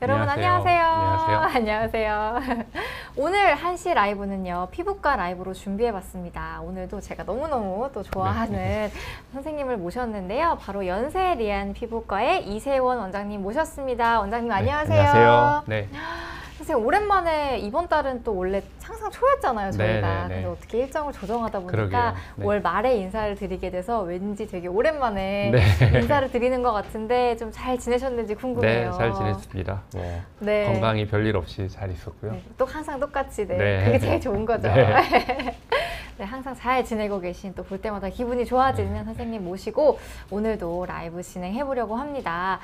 여러분 안녕하세요. 안녕하세요. 안녕하세요. 오늘 1시 라이브는요, 피부과 라이브로 준비해봤습니다. 오늘도 제가 너무너무 또 좋아하는 선생님을 모셨는데요. 바로 연세리안 피부과의 이세원 원장님 모셨습니다. 원장님 안녕하세요. 안녕하세요. 네. 선생님 오랜만에 이번 달은 또 원래 항상 초였잖아요, 저희가. 네. 근데 어떻게 일정을 조정하다 보니까 그러게요. 네. 월 말에 인사를 드리게 돼서 왠지 되게 오랜만에 네. 인사를 드리는 것 같은데 좀 잘 지내셨는지 궁금해요. 네, 잘 지냈습니다. 뭐 네. 건강히 별일 없이 잘 있었고요. 네, 또 항상 똑같이 네. 그게 제일 좋은 거죠. 네. 네, 항상 잘 지내고 계신 또 볼 때마다 기분이 좋아지는 선생님 모시고 오늘도 라이브 진행해 보려고 합니다.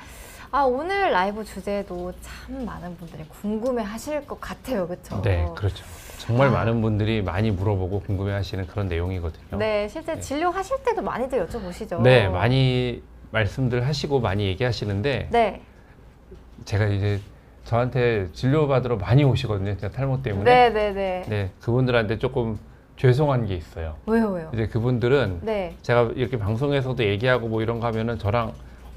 오늘 라이브 주제도 참 많은 분들이 궁금해 하실 것 같아요. 그렇죠? 네, 그렇죠. 정말 많은 분들이 많이 물어보고 궁금해 하시는 그런 내용이거든요. 네, 실제 네. 진료하실 때도 많이들 여쭤보시죠. 네, 많이 말씀들 하시고 많이 얘기하시는데 네. 제가 이제 저한테 진료받으러 많이 오시거든요. 제가 탈모 때문에. 네. 네, 그분들한테 조금 죄송한 게 있어요. 왜요? 이제 그분들은 네. 제가 이렇게 방송에서도 얘기하고 뭐 이런 거 하면은 저랑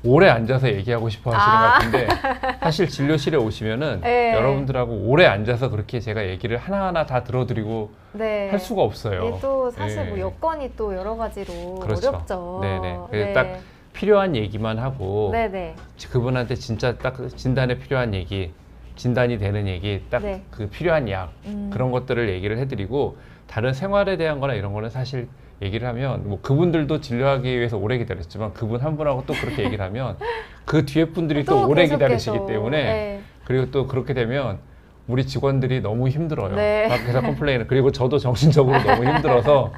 오래 앉아서 얘기하고 싶어 하시는 것 같은데 사실 진료실에 오시면은 네. 여러분들하고 오래 앉아서 그렇게 제가 얘기를 하나하나 다 들어드리고 네. 할 수가 없어요. 이게 또 사실 네. 뭐 여건이 또 여러 가지로 그렇죠. 어렵죠. 네네. 그래서 네. 딱 필요한 얘기만 하고 네네. 그분한테 진짜 딱 진단에 필요한 얘기, 진단이 되는 얘기, 딱 네. 그 필요한 약 그런 것들을 얘기를 해드리고 다른 생활에 대한 거나 이런 거는 사실 얘기를 하면 뭐 그분들도 진료하기 위해서 오래 기다렸지만 그분 한 분하고 또 그렇게 얘기를 하면 그 뒤에 분들이 또 오래 기다리시기 때문에 네. 그리고 또 그렇게 되면 우리 직원들이 너무 힘들어요. 네. 밖에서 컴플레인을. 그리고 저도 정신적으로 너무 힘들어서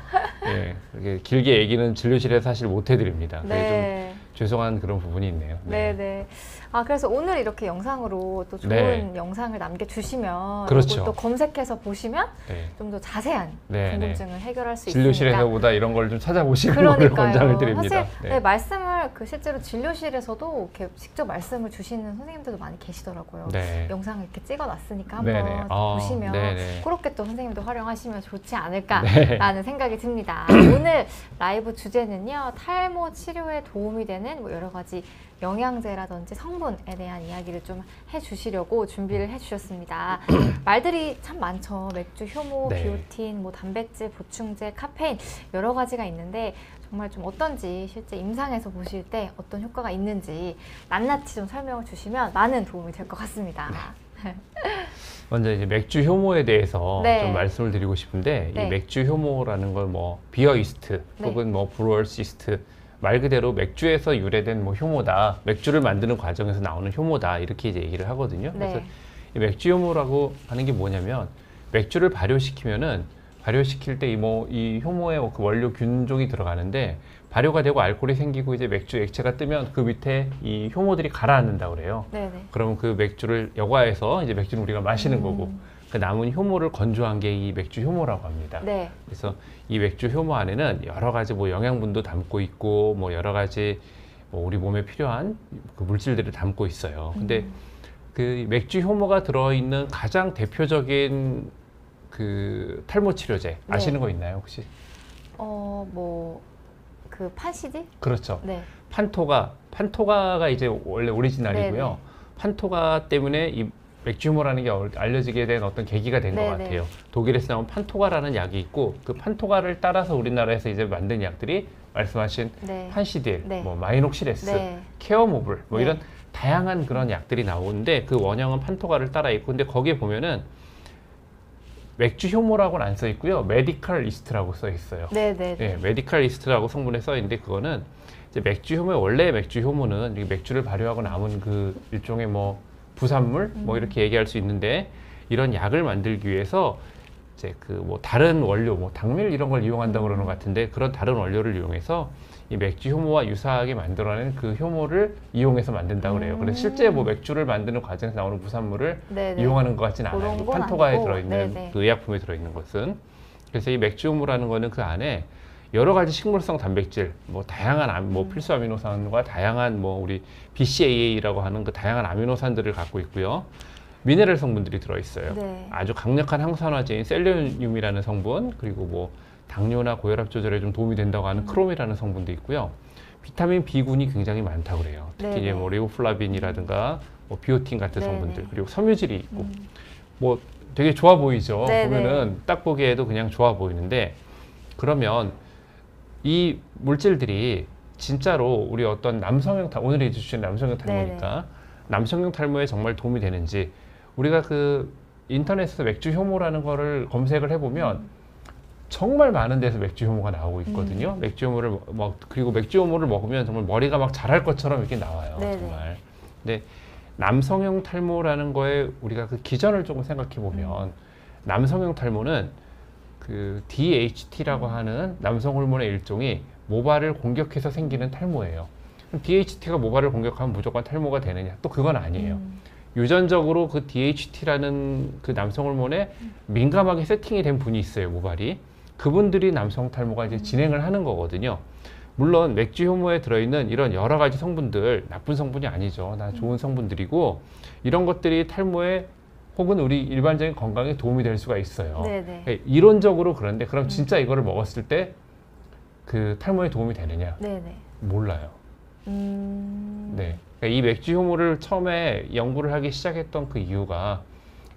예, 이렇게 길게 얘기는 진료실에 사실 못 해드립니다. 네. 좀 죄송한 그런 부분이 있네요. 네네. 그래서 오늘 이렇게 영상으로 또 좋은 네. 영상을 남겨주시면 그렇죠. 또 검색해서 보시면 네. 좀 더 자세한 네, 궁금증을 해결할 수 진료실에서 있으니까. 보다 이런 걸 좀 찾아보시는 걸 그러니까요. 권장을 드립니다. 사실 네. 말씀을 실제로 진료실에서도 이렇게 직접 말씀을 주시는 선생님들도 많이 계시더라고요. 네. 영상을 이렇게 찍어놨으니까 네네. 한번 보시면 네네. 그렇게 또 선생님도 활용하시면 좋지 않을까라는 생각이 듭니다. 오늘 라이브 주제는요, 탈모 치료에 도움이 되는 뭐 여러 가지 영양제라든지 성분에 대한 이야기를 좀 해주시려고 준비를 해주셨습니다. 말들이 참 많죠. 맥주, 효모, 네. 비오틴, 뭐 단백질, 보충제, 카페인 여러 가지가 있는데 정말 좀 어떤지 실제 임상에서 보실 때 어떤 효과가 있는지 낱낱이 좀 설명을 주시면 많은 도움이 될 것 같습니다. 먼저 이제 맥주 효모에 대해서 네. 좀 말씀을 드리고 싶은데 네. 이 맥주 효모라는 걸 뭐 비어 이스트 네. 혹은 뭐 브루얼 시스트 말 그대로 맥주에서 유래된 뭐 효모다, 맥주를 만드는 과정에서 나오는 효모다 이렇게 이제 얘기를 하거든요. 네. 그래서 이 맥주 효모라고 하는 게 뭐냐면 맥주를 발효시키면은 발효시킬 때 이 효모에 그 원료 균종이 들어가는데 발효가 되고 알코올이 생기고 이제 맥주 액체가 뜨면 그 밑에 이 효모들이 가라앉는다 그래요. 네네. 그러면 그 맥주를 여과해서 이제 맥주는 우리가 마시는 거고 그 남은 효모를 건조한 게 이 맥주 효모라고 합니다. 네. 그래서 이 맥주 효모 안에는 여러 가지 뭐 영양분도 담고 있고 뭐 여러 가지 뭐 우리 몸에 필요한 그 물질들을 담고 있어요. 근데 그 맥주 효모가 들어있는 가장 대표적인 그 탈모 치료제 아시는 거 있나요 혹시? 그 판시딜? 그렇죠. 네. 판토가가 이제 원래 오리지널이고요. 네네. 판토가 때문에 이 맥주 효모라는 게 알려지게 된 어떤 계기가 된 것 네네. 같아요. 독일에서 나온 판토가라는 약이 있고 그 판토가를 따라서 우리나라에서 이제 만든 약들이 말씀하신 네. 판시딜, 네. 뭐 마이녹시레스, 네. 케어모블 뭐 네. 이런 다양한 그런 약들이 나오는데 그 원형은 판토가를 따라 있고 근데 거기에 보면은 맥주 효모라고는 안 써 있고요. 메디컬 이스트라고 써 있어요. 네네. 네, 메디컬 이스트라고 성분에 써 있는데 그거는 이제 맥주 효모 원래 맥주 효모는 이 맥주를 발효하고 남은 그 일종의 뭐 부산물 뭐 이렇게 얘기할 수 있는데 이런 약을 만들기 위해서 이제 그 뭐 다른 원료 뭐 당밀 이런 걸 이용한다고 그러는 것 같은데 그런 다른 원료를 이용해서 이 맥주 효모와 유사하게 만들어낸 그 효모를 이용해서 만든다고 그래요. 그래서 실제 뭐 맥주를 만드는 과정에서 나오는 부산물을 네네. 이용하는 것 같진 않아요. 그런 그 건 판토가에 아니고. 들어있는 네네. 그 의약품에 들어있는 것은. 그래서 이 맥주 효모라는 거는 그 안에 여러 가지 식물성 단백질, 뭐 다양한 뭐 필수 아미노산과 다양한 뭐 우리 BCAA라고 하는 그 다양한 아미노산들을 갖고 있고요. 미네랄 성분들이 들어있어요. 네. 아주 강력한 항산화제인 셀레늄이라는 성분, 그리고 뭐 당뇨나 고혈압 조절에 좀 도움이 된다고 하는 크롬이라는 성분도 있고요. 비타민 B군이 굉장히 많다고 그래요. 특히 네네. 이제 뭐 레보플라빈이라든가 뭐 비오틴 같은 네네. 성분들, 그리고 섬유질이 있고 뭐 되게 좋아 보이죠. 네네. 보면은 딱 보기에도 그냥 좋아 보이는데, 그러면 이 물질들이 진짜로 우리 어떤 남성형 오늘 해주신 남성형 탈모니까 남성형 탈모에 정말 도움이 되는지, 우리가 그 인터넷에서 맥주 효모라는 거를 검색을 해보면 정말 많은 데서 맥주 효모가 나오고 있거든요. 맥주 효모를 그리고 맥주 효모를 먹으면 정말 머리가 막 자랄 것처럼 이렇게 나와요. 네네. 정말. 근데 남성형 탈모라는 거에 우리가 그 기전을 조금 생각해 보면 남성형 탈모는 그 DHT라고 하는 남성 호르몬의 일종이 모발을 공격해서 생기는 탈모예요. DHT가 모발을 공격하면 무조건 탈모가 되느냐? 또 그건 아니에요. 유전적으로 그 DHT라는 그 남성 호르몬에 민감하게 세팅이 된 분이 있어요, 모발이. 그분들이 남성 탈모가 이제 진행을 하는 거거든요. 물론 맥주 효모에 들어있는 이런 여러 가지 성분들, 나쁜 성분이 아니죠. 다 좋은 성분들이고, 이런 것들이 탈모에 혹은 우리 일반적인 건강에 도움이 될 수가 있어요. 네네. 이론적으로 그런데, 그럼 진짜 이거를 먹었을 때 그 탈모에 도움이 되느냐? 네네. 몰라요. 네. 그러니까 이 맥주 효모를 처음에 연구를 하기 시작했던 그 이유가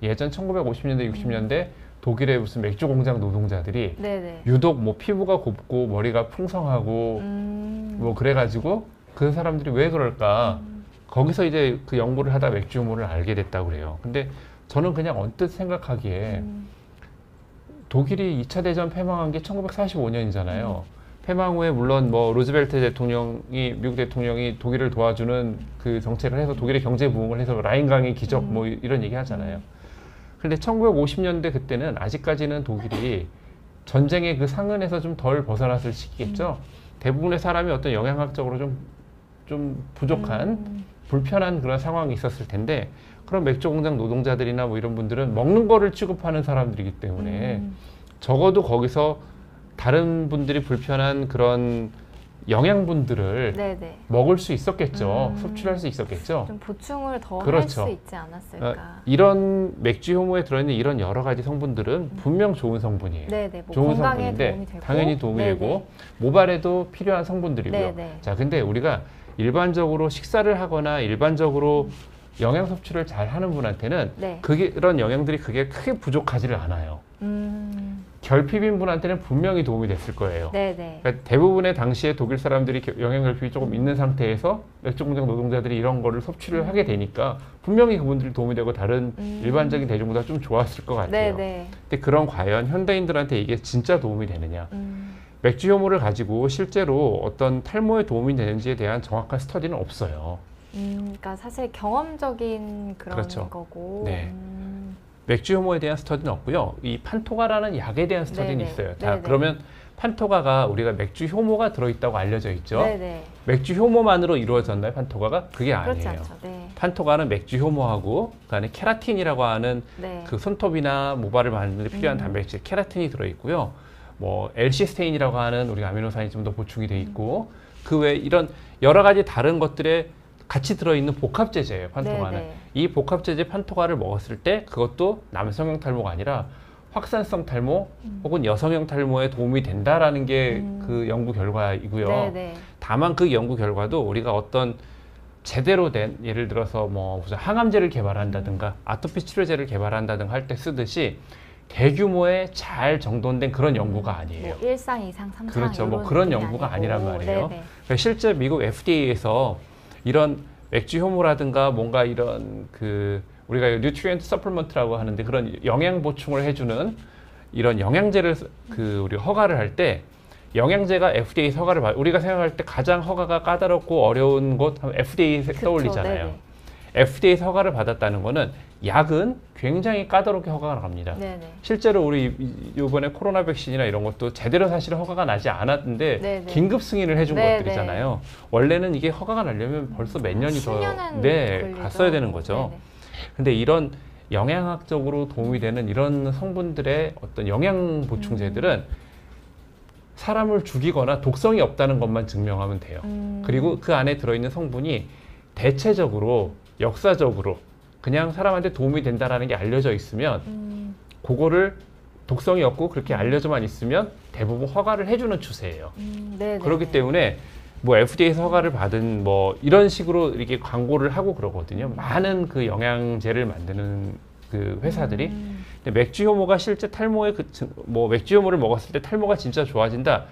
예전 1950년대, 60년대 독일의 무슨 맥주 공장 노동자들이 네네. 유독 뭐 피부가 곱고 머리가 풍성하고 뭐 그래가지고 그 사람들이 왜 그럴까? 거기서 이제 그 연구를 하다 맥주 효모를 알게 됐다고 그래요. 근데 저는 그냥 언뜻 생각하기에 독일이 2차 대전 패망한 게 1945년이잖아요. 패망 후에 물론 뭐 루즈벨트 대통령이, 미국 대통령이 독일을 도와주는 그 정책을 해서 독일의 경제 부흥을 해서 라인강의 기적 뭐 이런 얘기 하잖아요. 근데 1950년대 그때는 아직까지는 독일이 전쟁의 그 상흔에서 좀 덜 벗어났을 시기겠죠. 대부분의 사람이 어떤 영양학적으로 좀 부족한 불편한 그런 상황이 있었을 텐데, 그런 맥주 공장 노동자들이나 뭐 이런 분들은 먹는 거를 취급하는 사람들이기 때문에 적어도 거기서 다른 분들이 불편한 그런 영양분들을 네네. 먹을 수 있었겠죠. 섭취할 수 있었겠죠. 좀 보충을 더 할 그렇죠. 수 있지 않았을까. 이런 맥주 효모에 들어있는 이런 여러 가지 성분들은 분명 좋은 성분이에요. 네네. 뭐 좋은 건강에 성분인데 도움이 되고. 당연히 도움이 네네. 되고 모발에도 필요한 성분들이고요. 네네. 자, 근데 우리가 일반적으로 식사를 하거나 일반적으로 영양 섭취를 잘 하는 분한테는 네. 그런 영양들이 그게 크게 부족하지를 않아요. 결핍인 분한테는 분명히 도움이 됐을 거예요. 네네. 그러니까 대부분의 당시에 독일 사람들이 영양 결핍이 조금 있는 상태에서 맥주 공장 노동자들이 이런 거를 섭취를 하게 되니까 분명히 그분들이 도움이 되고 다른 일반적인 대중보다 좀 좋았을 것 같아요. 네네. 근데 그런 과연 현대인들한테 이게 진짜 도움이 되느냐? 맥주 효모를 가지고 실제로 어떤 탈모에 도움이 되는지에 대한 정확한 스터디는 없어요. 그러니까 사실 경험적인 그런 그렇죠. 거고. 네. 맥주 효모에 대한 스터디는 없고요. 이 판토가라는 약에 대한 스터디는 네네. 있어요. 자, 네네. 그러면 판토가가 우리가 맥주 효모가 들어있다고 알려져 있죠. 네네. 맥주 효모만으로 이루어졌나요, 판토가가? 그게 그렇지 아니에요. 않죠. 네. 판토가는 맥주 효모하고 그다음에 케라틴이라고 하는 네. 그 손톱이나 모발을 만드는 데 필요한 단백질 케라틴이 들어있고요. 뭐 엘시스테인이라고 하는 우리가 아미노산이 좀 더 보충이 돼 있고 그 외에 이런 여러 가지 다른 것들에 같이 들어있는 복합제제예요, 판토가는. 네네. 이 복합제제 판토가를 먹었을 때 그것도 남성형 탈모가 아니라 확산성 탈모 혹은 여성형 탈모에 도움이 된다라는 게 그 연구 결과이고요. 네네. 다만 그 연구 결과도 우리가 어떤 제대로 된 예를 들어서 뭐 무슨 항암제를 개발한다든가 아토피 치료제를 개발한다든가 할 때 쓰듯이 대규모의 잘 정돈된 그런 연구가 아니에요. 뭐 1상, 2상, 3상 그렇죠. 뭐 이런 그런 느낌이 연구가 아니고. 아니란 말이에요. 네네. 그러니까 실제 미국 FDA에서 이런 맥주 효모라든가 뭔가 이런 그 우리가 뉴트리언트 서플먼트라고 하는데 그런 영양 보충을 해주는 이런 영양제를 그 우리가 허가를 할 때 영양제가 FDA 허가를 우리가 생각할 때 가장 허가가 까다롭고 어려운 곳 하면 FDA 떠올리잖아요. 네네. FDA 허가를 받았다는 거는 약은 굉장히 까다롭게 허가가 갑니다. 네네. 실제로 우리 이번에 코로나 백신이나 이런 것도 제대로 사실은 허가가 나지 않았는데 네네. 긴급 승인을 해준 네네. 것들이잖아요. 원래는 이게 허가가 나려면 벌써 몇 년이 더 10년은 걸리죠. 갔어야 되는 거죠. 네네. 근데 이런 영양학적으로 도움이 되는 이런 성분들의 어떤 영양 보충제들은 사람을 죽이거나 독성이 없다는 것만 증명하면 돼요. 그리고 그 안에 들어있는 성분이 대체적으로 역사적으로 그냥 사람한테 도움이 된다라는 게 알려져 있으면 그거를 독성이 없고 그렇게 알려져만 있으면 대부분 허가를 해주는 추세예요. 네네. 그렇기 때문에 뭐 FDA 허가를 받은 뭐 이런 식으로 이렇게 광고를 하고 그러거든요. 많은 그 영양제를 만드는 그 회사들이. 근데 맥주 효모가 실제 탈모에 뭐 맥주 효모를 먹었을 때 탈모가 진짜 좋아진다.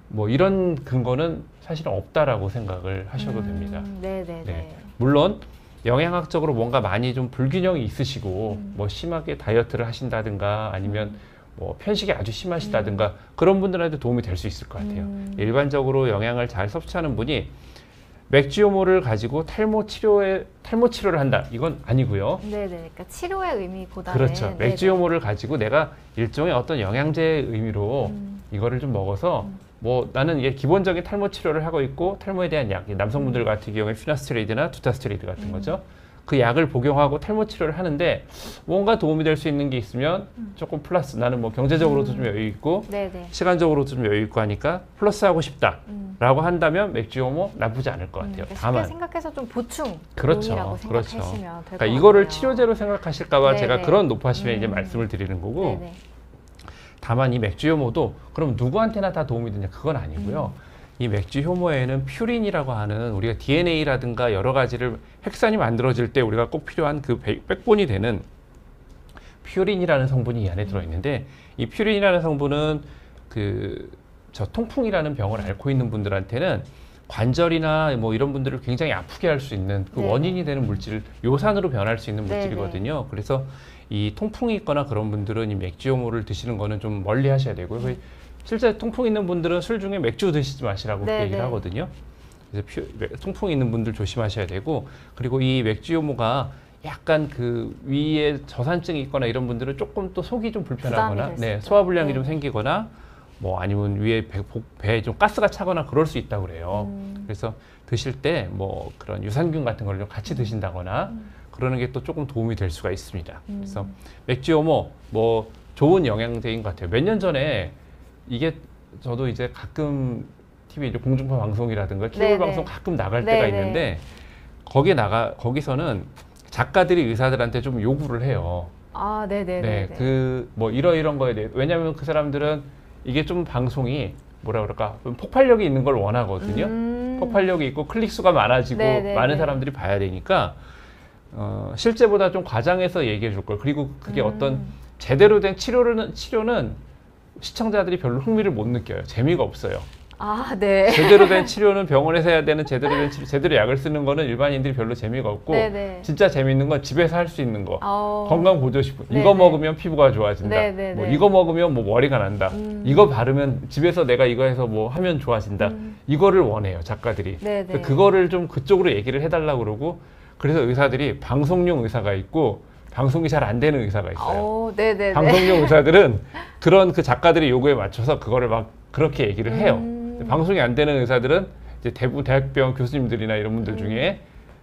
뭐 이런 근거는 사실은 없다라고 생각을 하셔도 됩니다. 네네네. 네. 물론 영양학적으로 뭔가 많이 좀 불균형이 있으시고 뭐 심하게 다이어트를 하신다든가 아니면 뭐 편식이 아주 심하시다든가 그런 분들한테 도움이 될 수 있을 것 같아요. 일반적으로 영양을 잘 섭취하는 분이 맥주 효모를 가지고 탈모 치료를 한다. 이건 아니고요. 네네. 그러니까 치료의 의미보다는 그렇죠. 맥주 효모를 가지고 내가 일종의 어떤 영양제의 의미로 이거를 좀 먹어서 뭐 나는 이게 기본적인 탈모 치료를 하고 있고 탈모에 대한 약, 남성분들 같은 경우에 피나스테로이드나 두타스테로이드 같은 거죠. 그 약을 복용하고 탈모 치료를 하는데 뭔가 도움이 될 수 있는 게 있으면 조금 플러스, 나는 뭐 경제적으로도 좀 여유 있고 네네. 시간적으로도 좀 여유 있고 하니까 플러스 하고 싶다라고 한다면 맥주 효모 나쁘지 않을 것 같아요. 그러니까 다만 쉽게 생각해서 좀 보충 그렇죠, 용이라고 그렇죠. 생각하시면 될 것 그러니까 같아요. 이거를 치료제로 생각하실까봐 네네. 제가 그런 노파심에 이제 말씀을 드리는 거고. 네네. 다만 이 맥주 효모도 그럼 누구한테나 다 도움이 되냐 그건 아니고요. 이 맥주 효모에는 퓨린이라고 하는 우리가 DNA라든가 여러 가지를 핵산이 만들어질 때 우리가 꼭 필요한 그 백본이 되는 퓨린이라는 성분이 이 안에 들어있는데 이 퓨린이라는 성분은 저 통풍이라는 병을 앓고 있는 분들한테는 관절이나 뭐 이런 분들을 굉장히 아프게 할 수 있는 그 원인이 되는 물질, 요산으로 변할 수 있는 물질이거든요. 그래서 이 통풍이 있거나 그런 분들은 이 맥주 효모를 드시는 거는 좀 멀리 하셔야 되고요. 실제 통풍 있는 분들은 술 중에 맥주 드시지 마시라고 그렇게 얘기를 하거든요. 그래서 통풍 있는 분들 조심하셔야 되고, 그리고 이 맥주 효모가 약간 그 위에 저산증이 있거나 이런 분들은 조금 또 속이 좀 불편하거나, 소화불량이 좀 생기거나, 뭐 아니면 위에 배에 좀 가스가 차거나 그럴 수 있다고 그래요. 그래서 드실 때 뭐 그런 유산균 같은 걸 좀 같이 드신다거나 그러는 게 또 조금 도움이 될 수가 있습니다. 그래서 맥주 효모 뭐 좋은 영양제인 것 같아요. 몇 년 전에 이게 저도 이제 가끔 TV 이제 공중파 방송이라든가 케이블 방송 가끔 나갈 때가 있는데 거기서는 작가들이 의사들한테 좀 요구를 해요. 아, 네네네. 네, 그 뭐 이런 거에 대해 왜냐하면 그 사람들은 이게 좀 방송이 뭐라 그럴까 좀 폭발력이 있는 걸 원하거든요. 폭발력이 있고 클릭 수가 많아지고 많은 사람들이 봐야 되니까 실제보다 좀 과장해서 얘기해 줄 걸. 그리고 그게 어떤 제대로 된 치료는 시청자들이 별로 흥미를 못 느껴요. 재미가 없어요. 아, 네. 제대로 된 치료는 병원에서 해야 되는 제대로 된 치료, 제대로 약을 쓰는 거는 일반인들이 별로 재미가 없고 진짜 재미있는 건 집에서 할 수 있는 거. 건강 보조식품. 이거 먹으면 피부가 좋아진다. 뭐 이거 먹으면 뭐 머리가 난다. 이거 바르면 집에서 내가 이거 해서 뭐 하면 좋아진다. 이거를 원해요, 작가들이. 그거를 좀 그쪽으로 얘기를 해달라고 그러고 그래서 의사들이 방송용 의사가 있고 방송이 잘 안 되는 의사가 있어요. 방송용 의사들은 그런 그 작가들의 요구에 맞춰서 그거를 막 그렇게 얘기를 해요. 방송이 안 되는 의사들은 이제 대부분 대학병 교수님들이나 이런 분들 중에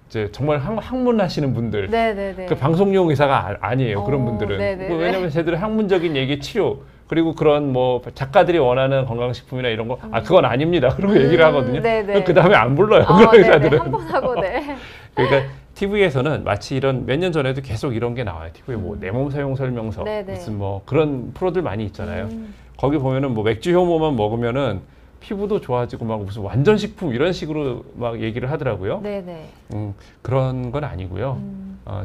이제 정말 학문하시는 분들, 그 방송용 의사가 아니에요. 그런 분들은. 왜냐하면 제대로 학문적인 얘기, 치료 그리고 그런 뭐 작가들이 원하는 건강식품이나 이런 거, 그건 아닙니다. 그런 거 얘기를 하거든요. 그 다음에 안 불러요. 그런 의사들은. 한 번 하고, 그러니까 TV에서는 마치 이런 몇 년 전에도 계속 이런 게 나와요. TV에 뭐 내 몸 사용 설명서, 무슨 뭐 그런 프로들 많이 있잖아요. 거기 보면은 뭐 맥주 효모만 먹으면은 피부도 좋아지고 막 무슨 완전 식품 이런 식으로 막 얘기를 하더라고요. 그런 건 아니고요.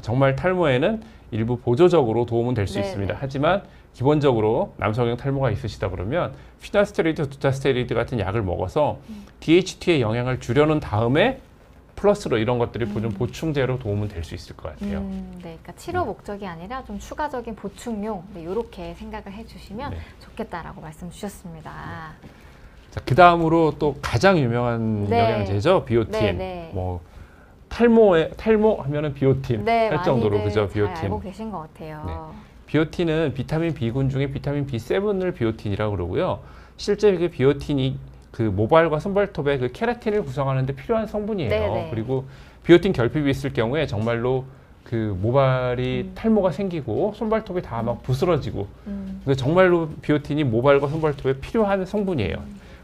정말 탈모에는 일부 보조적으로 도움은 될 수 있습니다. 하지만 기본적으로 남성형 탈모가 있으시다 그러면 피나스테로이드, 두타스테로이드 같은 약을 먹어서 DHT의 영향을 줄여놓은 다음에 플러스로 이런 것들이 좀 보충제로 도움은 될 수 있을 것 같아요. 그러니까 치료 목적이 아니라 좀 추가적인 보충용 이렇게 생각을 해주시면 좋겠다라고 말씀 주셨습니다. 자, 그 다음으로 또 가장 유명한 영양제죠, 비오틴. 뭐 탈모 하면은 비오틴 할 정도로 그죠, 비오틴. 잘 알고 계신 것 같아요. 비오틴은 비타민 B군 중에 비타민 B7을 비오틴이라고 그러고요. 실제 그 비오틴이 그 모발과 손발톱의 그 케라틴을 구성하는 데 필요한 성분이에요. 그리고 비오틴 결핍이 있을 경우에 정말로 그 모발이 탈모가 생기고 손발톱이 다 막 부스러지고 정말로 비오틴이 모발과 손발톱에 필요한 성분이에요.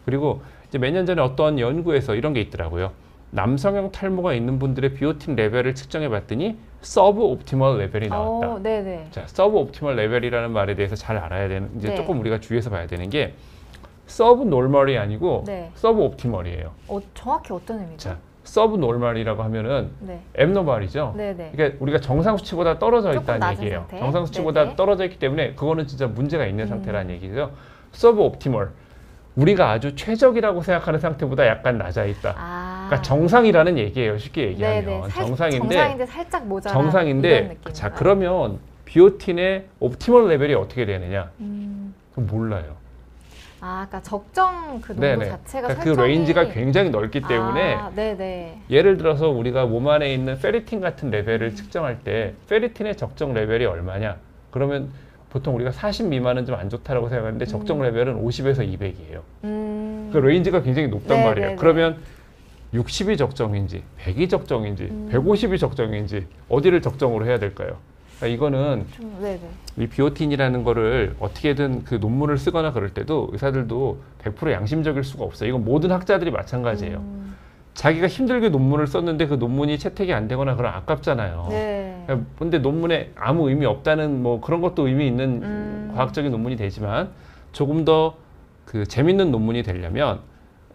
그리고 이제 몇 년 전에 어떤 연구에서 이런 게 있더라고요. 남성형 탈모가 있는 분들의 비오틴 레벨을 측정해 봤더니 서브 옵티멀 레벨이 나왔다. 자, 서브 옵티멀 레벨이라는 말에 대해서 잘 알아야 되는, 이제 조금 우리가 주의해서 봐야 되는 게 서브 노멀이 아니고 네. 서브 옵티멀이에요. 정확히 어떤 의미죠? 자, 서브 노멀이라고 하면은 네. 앱노멀이죠. 네네. 그러니까 우리가 정상 수치보다 떨어져 조금 있다는 낮은 얘기예요. 상태? 정상 수치보다 네네. 떨어져 있기 때문에 그거는 진짜 문제가 있는 상태라는 얘기죠. 서브 옵티멀. 우리가 아주 최적이라고 생각하는 상태보다 약간 낮아 있다. 그러니까 정상이라는 얘기예요. 쉽게 얘기하면. 네네. 정상인데 살짝 모자란 이런 정상인데 느낌인가요? 자, 그러면 비오틴의 옵티멀 레벨이 어떻게 되느냐? 그건 몰라요. 그러니까 적정 그 농도 네네. 자체가 그러니까 설정이 그 레인지가 굉장히 넓기 때문에 네네. 예를 들어서 우리가 몸 안에 있는 페리틴 같은 레벨을 측정할 때 페리틴의 적정 레벨이 얼마냐? 그러면 보통 우리가 40 미만은 좀 안 좋다라고 생각하는데 적정 레벨은 50에서 200이에요. 그 레인지가 굉장히 높단 네네네. 말이에요. 그러면 60이 적정인지 100이 적정인지 150이 적정인지 어디를 적정으로 해야 될까요? 그러니까 이거는 네네. 이 비오틴이라는 거를 어떻게든 그 논문을 쓰거나 그럴 때도 의사들도 100% 양심적일 수가 없어요. 이건 모든 학자들이 마찬가지예요. 자기가 힘들게 논문을 썼는데 그 논문이 채택이 안 되거나 그럼 아깝잖아요. 네. 근데 논문에 아무 의미 없다는 뭐 그런 것도 의미 있는 과학적인 논문이 되지만 조금 더 그 재밌는 논문이 되려면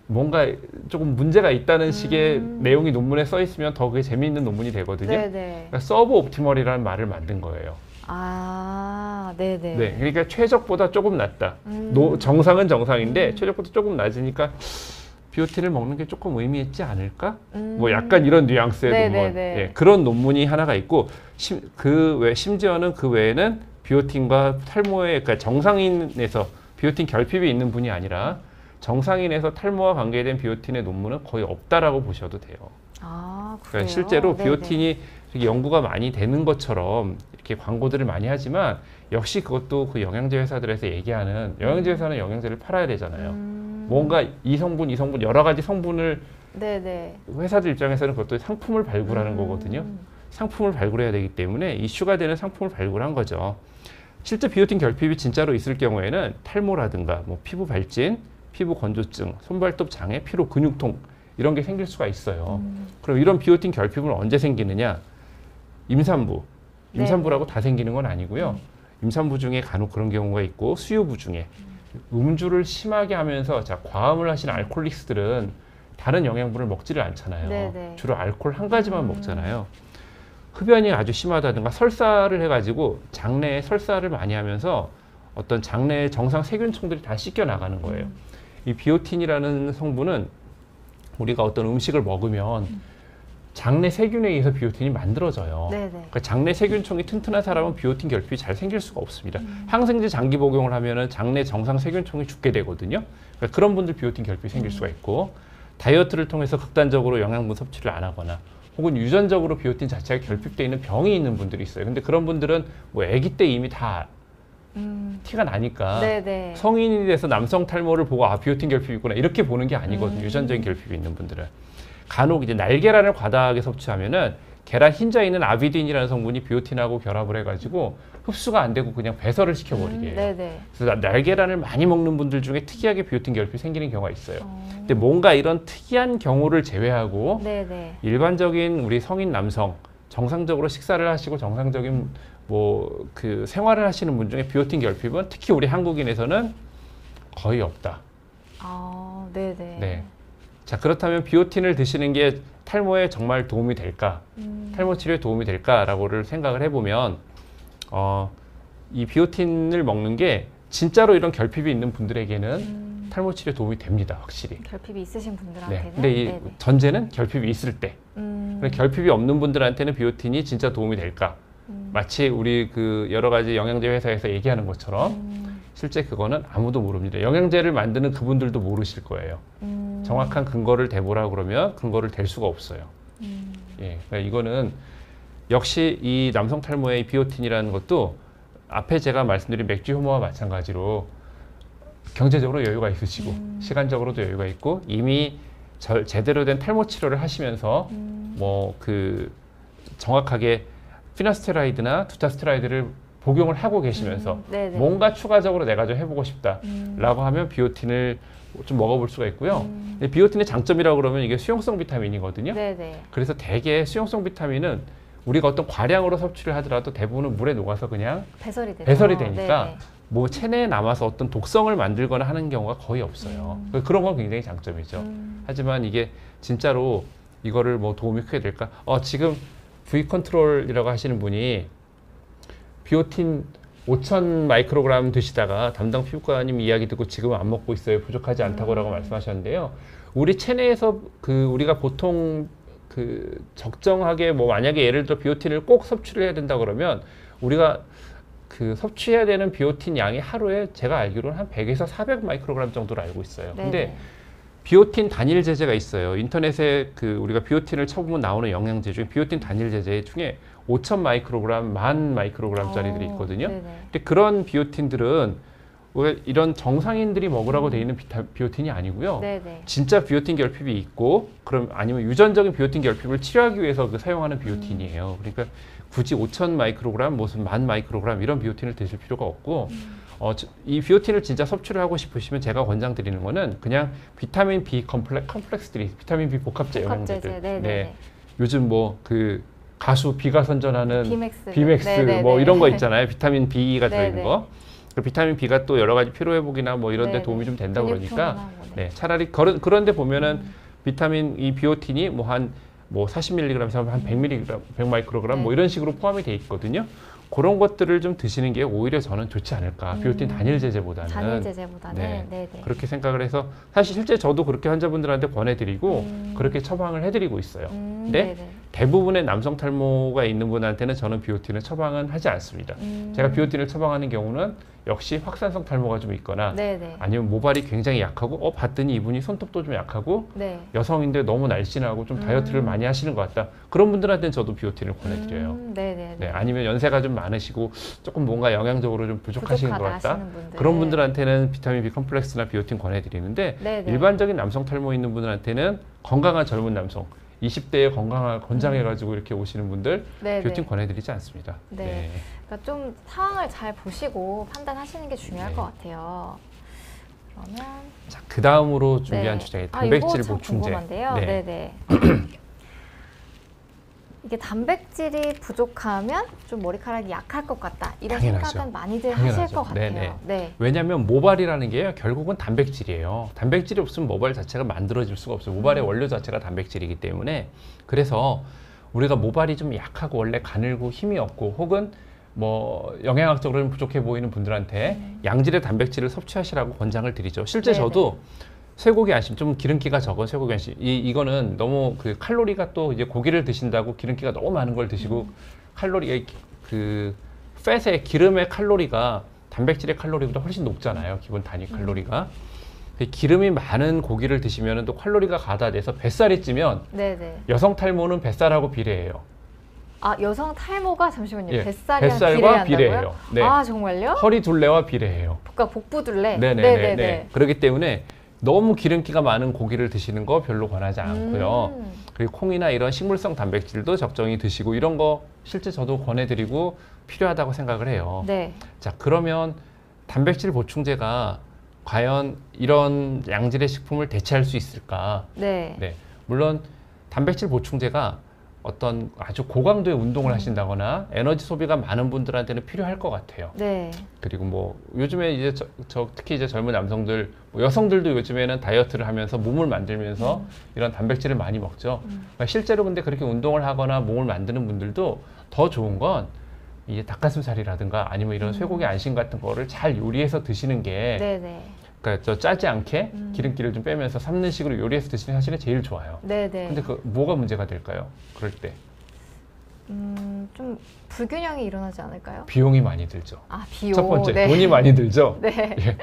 뭔가 조금 문제가 있다는 식의 내용이 논문에 써 있으면 더 그게 재미있는 논문이 되거든요. 네네. 그러니까 서브 옵티멀이라는 말을 만든 거예요. 네네. 네, 그러니까 최적보다 조금 낮다. 정상은 정상인데 최적보다 조금 낮으니까 비오틴을 먹는 게 조금 의미 있지 않을까? 뭐 약간 이런 뉘앙스의 논문. 예, 그런 논문이 하나가 있고 심지어는 그 외에는 비오틴과 탈모의 그러니까 정상인에서 비오틴 결핍이 있는 분이 아니라 정상인에서 탈모와 관계된 비오틴의 논문은 거의 없다라고 보셔도 돼요. 그래요? 그러니까 실제로 네네. 비오틴이 되게 연구가 많이 되는 것처럼 이렇게 광고들을 많이 하지만 역시 그것도 그 영양제 회사들에서 얘기하는 영양제 회사는 영양제를 팔아야 되잖아요. 뭔가 이 성분 여러 가지 성분을 네네. 회사들 입장에서는 그것도 상품을 발굴하는 거거든요. 상품을 발굴해야 되기 때문에 이슈가 되는 상품을 발굴한 거죠. 실제 비오틴 결핍이 진짜로 있을 경우에는 탈모라든가 뭐 피부 발진, 피부 건조증, 손발톱 장애, 피로 근육통 이런 게 생길 수가 있어요. 그럼 이런 비오틴 결핍은 언제 생기느냐? 임산부라고 다 생기는 건 아니고요. 임산부 중에 간혹 그런 경우가 있고 수유부 중에 음주를 심하게 하면서 과음을 하시는 알코올릭스들은 다른 영양분을 먹지를 않잖아요. 네네. 주로 알코올 한 가지만 먹잖아요. 흡연이 아주 심하다든가 설사를 해가지고 장내에 설사를 많이 하면서 어떤 장내의 정상 세균총들이 다 씻겨 나가는 거예요. 이 비오틴이라는 성분은 우리가 어떤 음식을 먹으면 장내 세균에 의해서 비오틴이 만들어져요. 그러니까 장내 세균총이 튼튼한 사람은 비오틴 결핍이 잘 생길 수가 없습니다. 항생제 장기 복용을 하면은 장내 정상 세균총이 죽게 되거든요. 그러니까 그런 분들 비오틴 결핍이 생길 수가 있고 다이어트를 통해서 극단적으로 영양분 섭취를 안 하거나 혹은 유전적으로 비오틴 자체가 결핍되어 있는 병이 있는 분들이 있어요. 근데 그런 분들은 뭐 아기 때 이미 다 티가 나니까 네네. 성인이 돼서 남성 탈모를 보고 비오틴 결핍이 있구나 이렇게 보는 게 아니거든요. 유전적인 결핍이 있는 분들은. 간혹 이제 날계란을 과다하게 섭취하면은 계란 흰자에 있는 아비딘이라는 성분이 비오틴하고 결합을 해가지고 흡수가 안 되고 그냥 배설을 시켜버리게 해요. 네네. 그래서 날계란을 많이 먹는 분들 중에 특이하게 비오틴 결핍이 생기는 경우가 있어요. 근데 뭔가 이런 특이한 경우를 제외하고 네네. 일반적인 우리 성인 남성 정상적으로 식사를 하시고 정상적인 뭐 그 생활을 하시는 분 중에 비오틴 결핍은 특히 우리 한국인에서는 거의 없다. 네네. 네. 자, 그렇다면 비오틴을 드시는 게 탈모에 정말 도움이 될까? 탈모 치료에 도움이 될까라고를 생각을 해보면 이 비오틴을 먹는 게 진짜로 이런 결핍이 있는 분들에게는 탈모 치료에 도움이 됩니다. 확실히. 결핍이 있으신 분들한테는. 네. 근데 이 전제는 결핍이 있을 때. 결핍이 없는 분들한테는 비오틴이 진짜 도움이 될까? 마치 우리 그 여러 가지 영양제 회사에서 얘기하는 것처럼 실제 그거는 아무도 모릅니다. 영양제를 만드는 그분들도 모르실 거예요. 정확한 근거를 대보라 그러면 근거를 댈 수가 없어요. 예, 그러니까 이거는 역시 이 남성 탈모의 비오틴이라는 것도 앞에 제가 말씀드린 맥주 효모와 마찬가지로 경제적으로 여유가 있으시고 시간적으로도 여유가 있고 이미 제대로 된 탈모 치료를 하시면서 뭐 그 정확하게 피나스테라이드나 두타스테라이드를 복용을 하고 계시면서 뭔가 추가적으로 내가 좀 해보고 싶다라고 하면 비오틴을 좀 먹어볼 수가 있고요. 비오틴의 장점이라고 그러면 이게 수용성 비타민이거든요. 그래서 대개 수용성 비타민은 우리가 어떤 과량으로 섭취를 하더라도 대부분은 물에 녹아서 그냥 배설이 되니까 뭐 체내에 남아서 어떤 독성을 만들거나 하는 경우가 거의 없어요. 그런 건 굉장히 장점이죠. 하지만 이게 진짜로 이거를 뭐 도움이 크게 될까? 지금 V 컨트롤이라고 하시는 분이 비오틴 5,000 마이크로그램 드시다가 담당 피부과님 이야기 듣고 지금은 안 먹고 있어요. 부족하지 않다고라고 말씀하셨는데요. 우리 체내에서 우리가 보통 적정하게 뭐 만약에 예를 들어 비오틴을 꼭 섭취를 해야 된다 그러면 우리가 섭취해야 되는 비오틴 양이 하루에 제가 알기로는 한 100에서 400 마이크로그램 정도로 알고 있어요. 네네. 근데 비오틴 단일 제제가 있어요. 인터넷에 우리가 비오틴을 쳐보면 나오는 영양제 중에 비오틴 단일 제제 중에 5,000 마이크로그램, 10,000 마이크로그램짜리들이 있거든요. 네네. 근데 그런 비오틴들은 왜 이런 정상인들이 먹으라고 돼 있는 비오틴이 아니고요. 네네. 진짜 비오틴 결핍이 있고, 그럼 아니면 유전적인 비오틴 결핍을 치료하기 위해서 사용하는 비오틴이에요. 그러니까 굳이 5,000 마이크로그램, 무슨 10,000 마이크로그램 이런 비오틴을 드실 필요가 없고, 이 비오틴을 진짜 섭취를 하고 싶으시면 제가 권장드리는 거는 그냥 비타민 B 컴플렉스들이 비타민 B 복합제 영양제들. 네. 요즘 뭐 가수 B가 선전하는 비맥스 뭐 이런 거 있잖아요. 비타민 B가 들어있는 거. 비타민 B가 또 여러 가지 피로 회복이나 뭐 이런 데 도움이 좀 된다 그러니까 차라리 그런데 보면은 비타민 이 비오틴이 뭐 한 40mg에서 한 100mg, 100 마이크로그램 뭐 이런 식으로 포함이 돼 있거든요. 그런 것들을 좀 드시는 게 오히려 저는 좋지 않을까. 비오틴 단일 제제보다는. 단일 제제보다는. 네. 네네. 그렇게 생각을 해서 사실 실제 저도 그렇게 환자분들한테 권해드리고 그렇게 처방을 해드리고 있어요. 근데 네네. 대부분의 남성 탈모가 있는 분한테는 저는 비오틴을 처방은 하지 않습니다. 제가 비오틴을 처방하는 경우는 역시 확산성 탈모가 좀 있거나 네네. 아니면 모발이 굉장히 약하고 봤더니 이분이 손톱도 좀 약하고 네. 여성인데 너무 날씬하고 좀 다이어트를 많이 하시는 것 같다. 그런 분들한테는 저도 비오틴을 권해드려요. 네네. 네, 아니면 연세가 좀 많으시고 조금 뭔가 영양적으로 좀 부족하신 것 같다. 분들. 그런 분들한테는 비타민 B 컴플렉스나 비오틴 권해드리는데 네네. 일반적인 남성 탈모 있는 분들한테는 건강한 젊은 남성 20대에 건장해가지고 이렇게 오시는 분들 네네. 비오틴 권해드리지 않습니다. 네. 그러니까 좀 상황을 잘 보시고 판단하시는 게 중요할 것 같아요. 그러면 자, 그 다음으로 준비한 주제가 단백질 이거 참 보충제. 궁금한데요. 네네. 이게 단백질이 부족하면 좀 머리카락이 약할 것 같다. 이런 당연하죠. 생각은 많이들 당연하죠. 하실 것 같아요. 네네. 네. 왜냐하면 모발이라는 게요, 결국은 단백질이에요. 단백질이 없으면 모발 자체가 만들어질 수가 없어요. 모발의 원료 자체가 단백질이기 때문에. 그래서 우리가 모발이 좀 약하고 원래 가늘고 힘이 없고 혹은 뭐 영양학적으로 부족해 보이는 분들한테 양질의 단백질을 섭취하시라고 권장을 드리죠. 실제 네네. 저도 쇠고기 안심, 좀 기름기가 적은 쇠고기 안심. 이거는 너무 칼로리가 또 이제 고기를 드신다고 기름기가 너무 많은 걸 드시고 칼로리의 팻의 기름의 칼로리가 단백질의 칼로리보다 훨씬 높잖아요. 기본 단위 칼로리가. 기름이 많은 고기를 드시면 또 칼로리가 가다돼서 뱃살이 찌면 네네. 여성 탈모는 뱃살하고 비례해요. 아, 여성 탈모가 잠시만요. 예, 뱃살과 비례해요. 비례한다고요? 네. 아, 정말요? 허리 둘레와 비례해요. 그러니까 복부 둘레. 네네네. 그렇기 때문에 너무 기름기가 많은 고기를 드시는 거 별로 권하지 않고요. 그리고 콩이나 이런 식물성 단백질도 적정히 드시고 이런 거 실제 저도 권해드리고 필요하다고 생각을 해요. 네. 자, 그러면 단백질 보충제가 과연 이런 양질의 식품을 대체할 수 있을까? 네. 네. 물론 단백질 보충제가 어떤 아주 고강도의 운동을 하신다거나 에너지 소비가 많은 분들한테는 필요할 것 같아요. 네. 그리고 뭐 요즘에 이제 특히 이제 젊은 남성들, 뭐 여성들도 요즘에는 다이어트를 하면서 몸을 만들면서 이런 단백질을 많이 먹죠. 그러니까 실제로 근데 그렇게 운동을 하거나 몸을 만드는 분들도 더 좋은 건 이제 닭가슴살이라든가 아니면 이런 쇠고기 안심 같은 거를 잘 요리해서 드시는 게 네네. 그러니까 짜지 않게 기름기를 좀 빼면서 삶는 식으로 요리해서 드시는 게 사실은 제일 좋아요. 네네. 근데 뭐가 문제가 될까요? 그럴 때 좀 불균형이 일어나지 않을까요? 비용이 많이 들죠. 아, 비용. 첫 번째 네. 돈이 많이 들죠. 네. 예.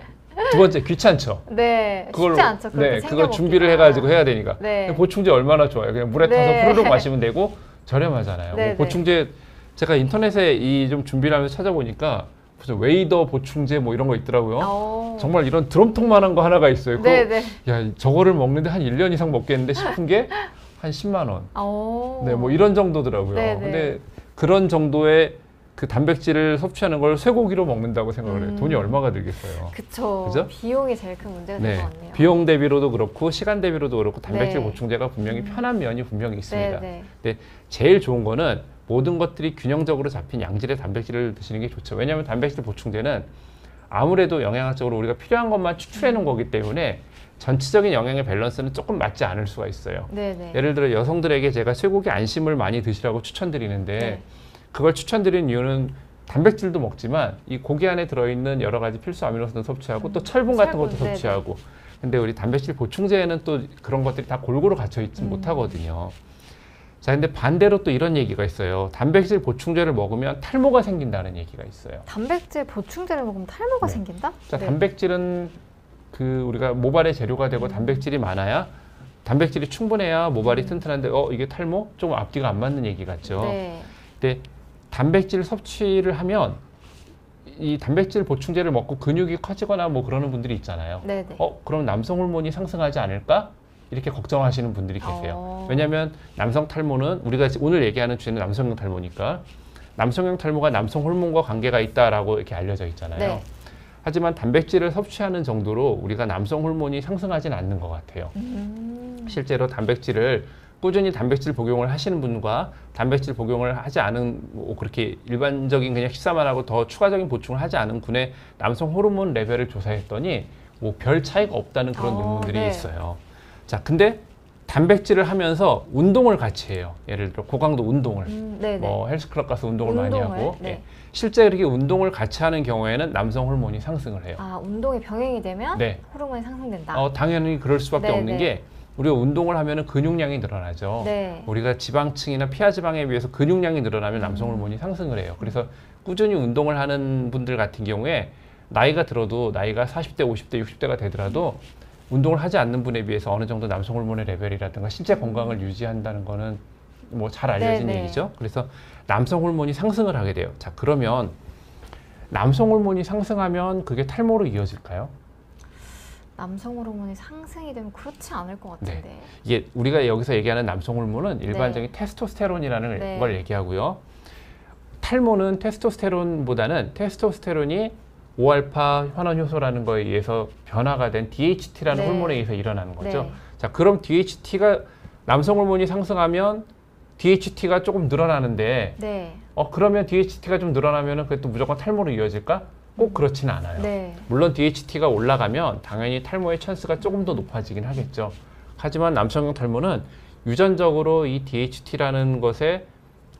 두 번째 귀찮죠. 네. 쉽지 않죠. 네, 그걸 준비를 해가지고 해야 되니까. 네. 보충제 얼마나 좋아요. 그냥 물에 타서 네. 후루룩 마시면 되고 저렴하잖아요. 네, 뭐 보충제 제가 인터넷에 좀 준비를 하면서 찾아보니까 무슨 웨이더 보충제 뭐 이런 거 있더라고요. 정말 이런 드럼통만한 거 하나가 있어요. 네네. 야, 저거를 먹는데 한 1년 이상 먹겠는데 싶은 게 한 10만 원. 네, 뭐 이런 정도더라고요. 네네. 근데 그런 정도의 그 단백질을 섭취하는 걸 쇠고기로 먹는다고 생각을 해요. 돈이 얼마가 들겠어요. 그쵸. 그죠? 비용이 제일 큰 문제가 될 것 같네요. 비용 대비로도 그렇고 시간 대비로도 그렇고 단백질 네. 보충제가 분명히 편한 면이 분명히 있습니다. 네네. 근데 제일 좋은 거는 모든 것들이 균형적으로 잡힌 양질의 단백질을 드시는 게 좋죠. 왜냐하면 단백질 보충제는 아무래도 영양학적으로 우리가 필요한 것만 추출해 놓은 거기 때문에 전체적인 영양의 밸런스는 조금 맞지 않을 수가 있어요. 네네. 예를 들어 여성들에게 제가 쇠고기 안심을 많이 드시라고 추천드리는데 네. 그걸 추천드리는 이유는 단백질도 먹지만 이 고기 안에 들어있는 여러 가지 필수 아미노산도 섭취하고 또 철분 같은 것도 네네. 섭취하고 근데 우리 단백질 보충제에는 또 그런 것들이 다 골고루 갖춰 있지 못하거든요. 자, 근데 반대로 또 이런 얘기가 있어요. 단백질 보충제를 먹으면 탈모가 생긴다는 얘기가 있어요. 단백질 보충제를 먹으면 탈모가 네. 생긴다? 자, 네. 단백질은 그 우리가 모발의 재료가 되고 단백질이 많아야 단백질이 충분해야 모발이 튼튼한데 이게 탈모? 조금 앞뒤가 안 맞는 얘기 같죠. 네. 근데 단백질 섭취를 하면 이 단백질 보충제를 먹고 근육이 커지거나 뭐 그러는 분들이 있잖아요. 네네. 그럼 남성 호르몬이 상승하지 않을까? 이렇게 걱정하시는 분들이 계세요. 왜냐하면 남성 탈모는 우리가 오늘 얘기하는 주제는 남성형 탈모니까 남성형 탈모가 남성 호르몬과 관계가 있다라고 이렇게 알려져 있잖아요. 네. 하지만 단백질을 섭취하는 정도로 우리가 남성 호르몬이 상승하지는 않는 것 같아요. 실제로 단백질을 꾸준히 단백질 복용을 하시는 분과 단백질 복용을 하지 않은 뭐 그렇게 일반적인 그냥 식사만 하고 더 추가적인 보충을 하지 않은 분의 남성 호르몬 레벨을 조사했더니 뭐 별 차이가 없다는 그런 논문들이 네. 있어요. 자, 근데 단백질을 하면서 운동을 같이 해요. 예를 들어 고강도 운동을 네네. 뭐 헬스클럽 가서 운동을 많이 하고 네. 예. 실제 그렇게 운동을 같이 하는 경우에는 남성 호르몬이 상승을 해요. 아, 운동이 병행이 되면 네. 호르몬이 상승된다. 당연히 그럴 수밖에 네, 없는 네. 게 우리가 운동을 하면은 근육량이 늘어나죠. 네. 우리가 지방층이나 피하지방에 비해서 근육량이 늘어나면 남성 호르몬이 상승을 해요. 그래서 꾸준히 운동을 하는 분들 같은 경우에 나이가 들어도 나이가 40대, 50대, 60대가 되더라도 운동을 하지 않는 분에 비해서 어느 정도 남성 호르몬의 레벨이라든가 신체 건강을 유지한다는 거는 뭐 잘 알려진 네네. 얘기죠. 그래서 남성 호르몬이 상승을 하게 돼요. 자, 그러면 남성 호르몬이 상승하면 그게 탈모로 이어질까요? 남성 호르몬이 상승이 되면 그렇지 않을 것 같은데. 네. 이게 우리가 여기서 얘기하는 남성 호르몬은 일반적인 테스토스테론이라는 네. 걸 얘기하고요. 탈모는 테스토스테론보다는 테스토스테론이 5알파 환원 효소라는 거에 의해서 변화가 된 DHT라는 네. 호르몬에 의해서 일어나는 거죠. 네. 자, 그럼 DHT가 남성 호르몬이 상승하면 DHT가 조금 늘어나는데 네. 그러면 DHT가 좀 늘어나면은 그게 또 무조건 탈모로 이어질까? 꼭 그렇지는 않아요. 네. 물론 DHT가 올라가면 당연히 탈모의 찬스가 조금 더 높아지긴 하겠죠. 하지만 남성형 탈모는 유전적으로 이 DHT라는 것에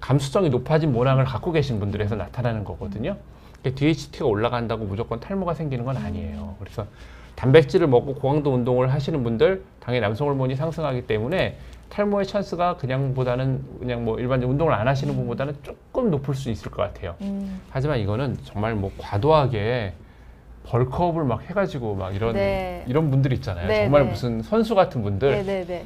감수성이 높아진 모낭을 갖고 계신 분들에서 나타나는 거거든요. DHT가 올라간다고 무조건 탈모가 생기는 건 아니에요. 그래서 단백질을 먹고 고강도 운동을 하시는 분들 당연히 남성 호르몬이 상승하기 때문에 탈모의 찬스가 그냥 뭐 일반 운동을 안 하시는 분보다는 조금 높을 수 있을 것 같아요. 하지만 이거는 정말 뭐 과도하게 벌크업을 막 해가지고 막 이런 분들 있잖아요. 네, 정말 네. 무슨 선수 같은 분들 네네네.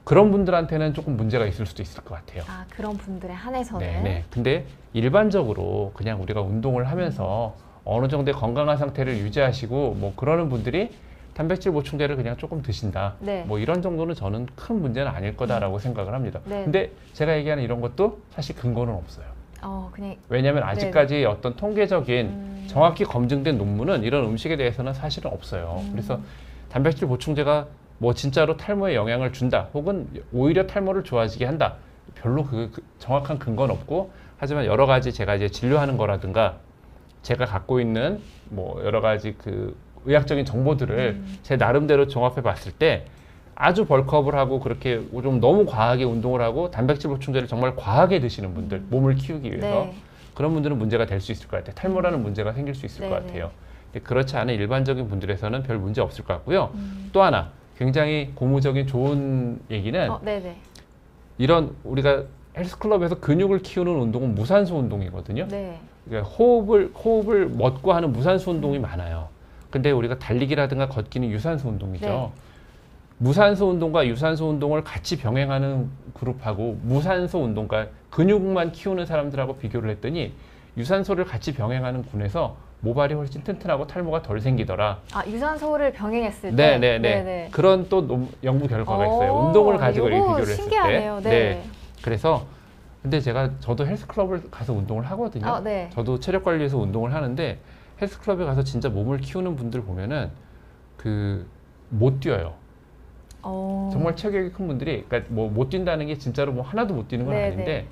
그런 분들한테는 조금 문제가 있을 수도 있을 것 같아요. 아, 그런 분들에 한해서는. 네. 근데 일반적으로 그냥 우리가 운동을 하면서 어느 정도의 건강한 상태를 유지하시고 뭐 그러는 분들이 단백질 보충제를 그냥 조금 드신다. 네. 뭐 이런 정도는 저는 큰 문제는 아닐 거다라고 생각을 합니다. 네. 근데 제가 얘기하는 이런 것도 사실 근거는 없어요. 그냥. 왜냐하면 아직까지 어떤 통계적인 정확히 검증된 논문은 이런 음식에 대해서는 사실은 없어요. 그래서 단백질 보충제가 뭐 진짜로 탈모에 영향을 준다 혹은 오히려 탈모를 좋아지게 한다. 별로 그 정확한 근거는 없고 하지만 여러 가지 제가 이제 진료하는 거라든가 제가 갖고 있는 뭐 여러 가지 그 의학적인 정보들을 제 나름대로 종합해 봤을 때 아주 벌크업을 하고 그렇게 좀 너무 과하게 운동을 하고 단백질 보충제를 정말 과하게 드시는 분들 몸을 키우기 위해서 네. 그런 분들은 문제가 될 수 있을 것 같아요. 탈모라는 문제가 생길 수 있을 것 네네. 같아요. 근데 그렇지 않은 일반적인 분들에서는 별 문제 없을 것 같고요. 또 하나 굉장히 고무적인 좋은 얘기는 네네. 이런 우리가 헬스클럽에서 근육을 키우는 운동은 무산소 운동이거든요. 네. 그러니까 호흡을 멎고 하는 무산소 운동이 많아요. 근데 우리가 달리기라든가 걷기는 유산소 운동이죠. 네. 무산소 운동과 유산소 운동을 같이 병행하는 그룹하고 무산소 운동, 그러니까 근육만 키우는 사람들하고 비교를 했더니 유산소를 같이 병행하는 군에서 모발이 훨씬 튼튼하고 탈모가 덜 생기더라. 아, 유산소를 병행했을 때? 네네네. 그런 또 연구 결과가 있어요. 운동을 가지고 이렇게 비교를 했을 신기하네요. 때. 네. 그래서 근데 저도 헬스클럽을 가서 운동을 하거든요. 네. 저도 체력 관리에서 운동을 하는데 헬스클럽에 가서 진짜 몸을 키우는 분들 보면은 못 뛰어요. 정말 체격이 큰 분들이 그러니까 뭐 못 뛴다는 게 진짜로 뭐 하나도 못 뛰는 건 네네. 아닌데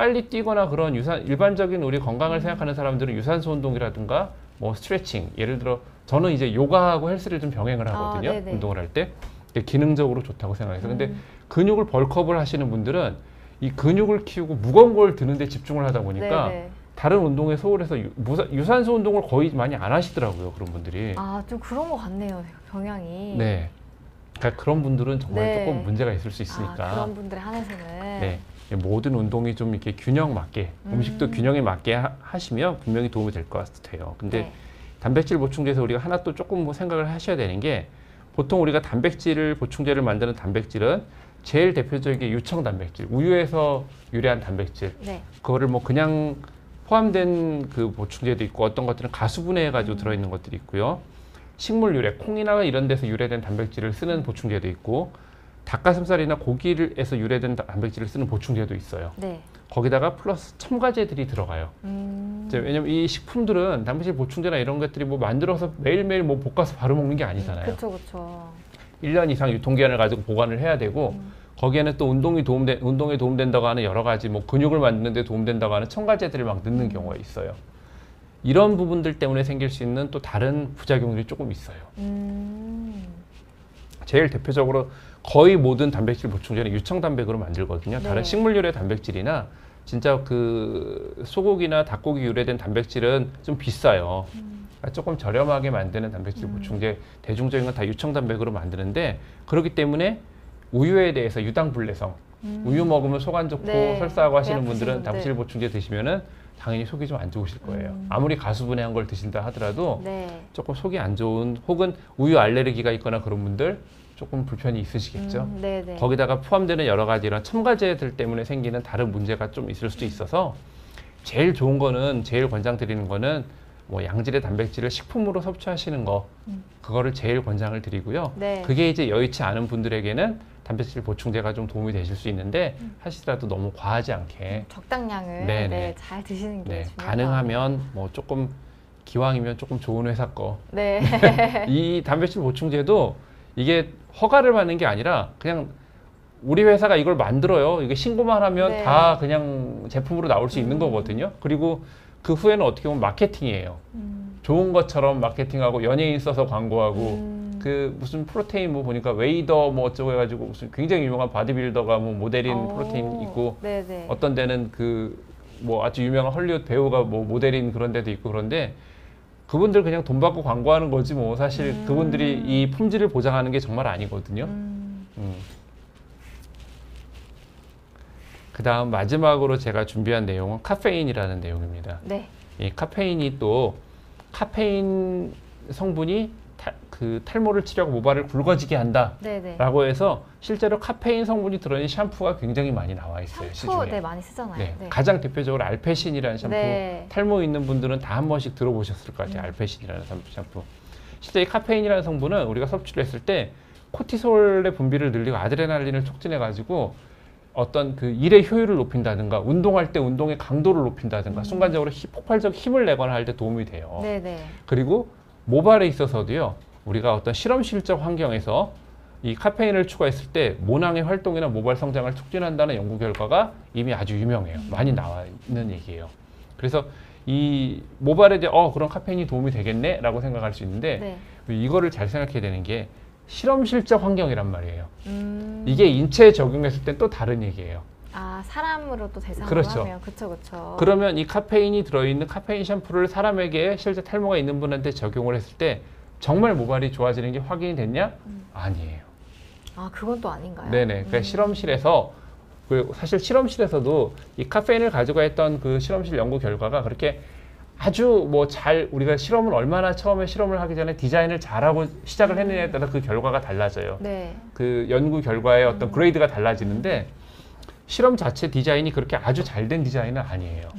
빨리 뛰거나 그런 일반적인 우리 건강을 생각하는 사람들은 유산소 운동이라든가 뭐 스트레칭, 예를 들어 저는 이제 요가하고 헬스를 좀 병행을 하거든요. 운동을 할 때. 기능적으로 좋다고 생각해서. 근데 근육을 벌크업을 하시는 분들은 이 근육을 키우고 무거운 걸 드는데 집중을 하다 보니까 네네. 다른 운동에 소홀해서 유산소 운동을 거의 많이 안 하시더라고요. 그런 분들이. 아, 좀 그런 것 같네요. 경향이. 네. 그러니까 그런 분들은 정말 네. 조금 문제가 있을 수 있으니까. 아, 그런 분들에 한해서는. 네. 모든 운동이 좀 이렇게 균형 맞게, 음식도 균형에 맞게 하시면 분명히 도움이 될 것 같아요. 근데 네. 단백질 보충제에서 우리가 하나 또 조금 뭐 생각을 하셔야 되는 게, 보통 우리가 단백질을 보충제를 만드는 단백질은 제일 대표적인 게 유청 단백질, 우유에서 유래한 단백질. 네. 그거를 뭐 그냥 포함된 그 보충제도 있고, 어떤 것들은 가수분해 가지고 들어있는 것들이 있고요. 식물 유래, 콩이나 이런 데서 유래된 단백질을 쓰는 보충제도 있고, 닭가슴살이나 고기에서 유래된 단백질을 쓰는 보충제도 있어요. 네. 거기다가 플러스 첨가제들이 들어가요. 이제 왜냐면 이 식품들은 단백질 보충제나 이런 것들이 뭐 만들어서 매일매일 뭐 볶아서 바로 먹는 게 아니잖아요. 그렇죠, 그렇죠. 1년 이상 유통기한을 가지고 보관을 해야 되고, 거기에는 또 운동에 도움된다고 하는 여러 가지 뭐 근육을 만드는 데 도움된다고 하는 첨가제들을 막 넣는 경우가 있어요. 이런 부분들 때문에 생길 수 있는 또 다른 부작용들이 조금 있어요. 제일 대표적으로 거의 모든 단백질 보충제는 유청단백으로 만들거든요. 네. 다른 식물 유래 단백질이나 진짜 그 소고기나 닭고기 유래된 단백질은 좀 비싸요. 그러니까 조금 저렴하게 만드는 단백질 보충제, 대중적인 건 다 유청단백으로 만드는데, 그렇기 때문에 우유에 대해서 유당불내성, 우유 먹으면 속 안 좋고 네. 설사하고 하시는 배 아프신 분들은 분들. 단백질 보충제 드시면은 당연히 속이 좀 안 좋으실 거예요. 아무리 가수분해한 걸 드신다 하더라도 네. 조금 속이 안 좋은, 혹은 우유 알레르기가 있거나 그런 분들 조금 불편이 있으시겠죠. 네네. 거기다가 포함되는 여러 가지 이런 첨가제들 때문에 생기는 다른 문제가 좀 있을 수도 있어서, 제일 좋은 거는, 제일 권장드리는 거는 뭐 양질의 단백질을 식품으로 섭취하시는 거, 그거를 제일 권장을 드리고요. 네. 그게 이제 여의치 않은 분들에게는 단백질 보충제가 좀 도움이 되실 수 있는데, 하시더라도 너무 과하지 않게 적당량을 네네. 네, 잘 드시는 게 네, 중요하다. 가능하면 뭐 조금 기왕이면 조금 좋은 회사 거. 네. 이 단백질 보충제도 이게 허가를 받는 게 아니라 그냥 우리 회사가 이걸 만들어요. 이게 신고만 하면 네. 다 그냥 제품으로 나올 수 있는 거거든요. 그리고 그 후에는 어떻게 보면 마케팅이에요. 좋은 것처럼 마케팅하고 연예인 써서 광고하고, 그 무슨 프로테인 뭐 보니까 웨이더 뭐 어쩌고 해가지고 무슨 굉장히 유명한 바디빌더가 뭐 모델인 프로테인 있고, 네네. 어떤 데는 그 뭐 아주 유명한 헐리우드 배우가 뭐 모델인 그런 데도 있고, 그런데 그분들 그냥 돈 받고 광고하는 거지 뭐 사실 그분들이 이 품질을 보장하는 게 정말 아니거든요. 그 다음 마지막으로 제가 준비한 내용은 카페인이라는 내용입니다. 네. 이 카페인이 또 카페인 성분이 그 탈모를 치료하고 모발을 굵어지게 한다 네네. 라고 해서 실제로 카페인 성분이 들어있는 샴푸가 굉장히 많이 나와 있어요. 샴푸 시중에. 네, 많이 쓰잖아요. 네, 네. 가장 대표적으로 알페신이라는 샴푸, 네. 탈모 있는 분들은 다 한 번씩 들어보셨을 것 같아요. 알페신이라는 샴푸. 실제 이 카페인이라는 성분은 우리가 섭취를 했을 때 코티솔의 분비를 늘리고 아드레날린을 촉진해 가지고 어떤 그 일의 효율을 높인다든가, 운동할 때 운동의 강도를 높인다든가, 순간적으로 폭발적 힘을 내거나 할 때 도움이 돼요. 네네. 그리고 모발에 있어서도요, 우리가 어떤 실험실적 환경에서 이 카페인을 추가했을 때 모낭의 활동이나 모발 성장을 촉진한다는 연구 결과가 이미 아주 유명해요. 많이 나와 있는 얘기예요. 그래서 이 모발에 이제 그런 카페인이 도움이 되겠네 라고 생각할 수 있는데, 네. 이거를 잘 생각해야 되는 게 실험실적 환경이란 말이에요. 이게 인체에 적용했을 땐 또 다른 얘기예요. 아, 사람으로 또 대상으로 그렇죠. 하면 그쵸. 그러면 이 카페인이 들어있는 카페인 샴푸를 사람에게 실제 탈모가 있는 분한테 적용을 했을 때 정말 모발이 좋아지는 게 확인이 됐냐? 아니에요. 아, 그건 또 아닌가요? 네네. 그러니까 실험실에서, 사실 실험실에서도 이 카페인을 가지고 했던 그 실험실 연구 결과가 그렇게 아주 뭐 우리가 실험을 얼마나 처음에 실험을 하기 전에 디자인을 잘하고 시작을 했느냐에 따라 그 결과가 달라져요. 네. 그 연구 결과의 어떤 그레이드가 달라지는데, 실험 자체 디자인이 그렇게 아주 잘 된 디자인은 아니에요.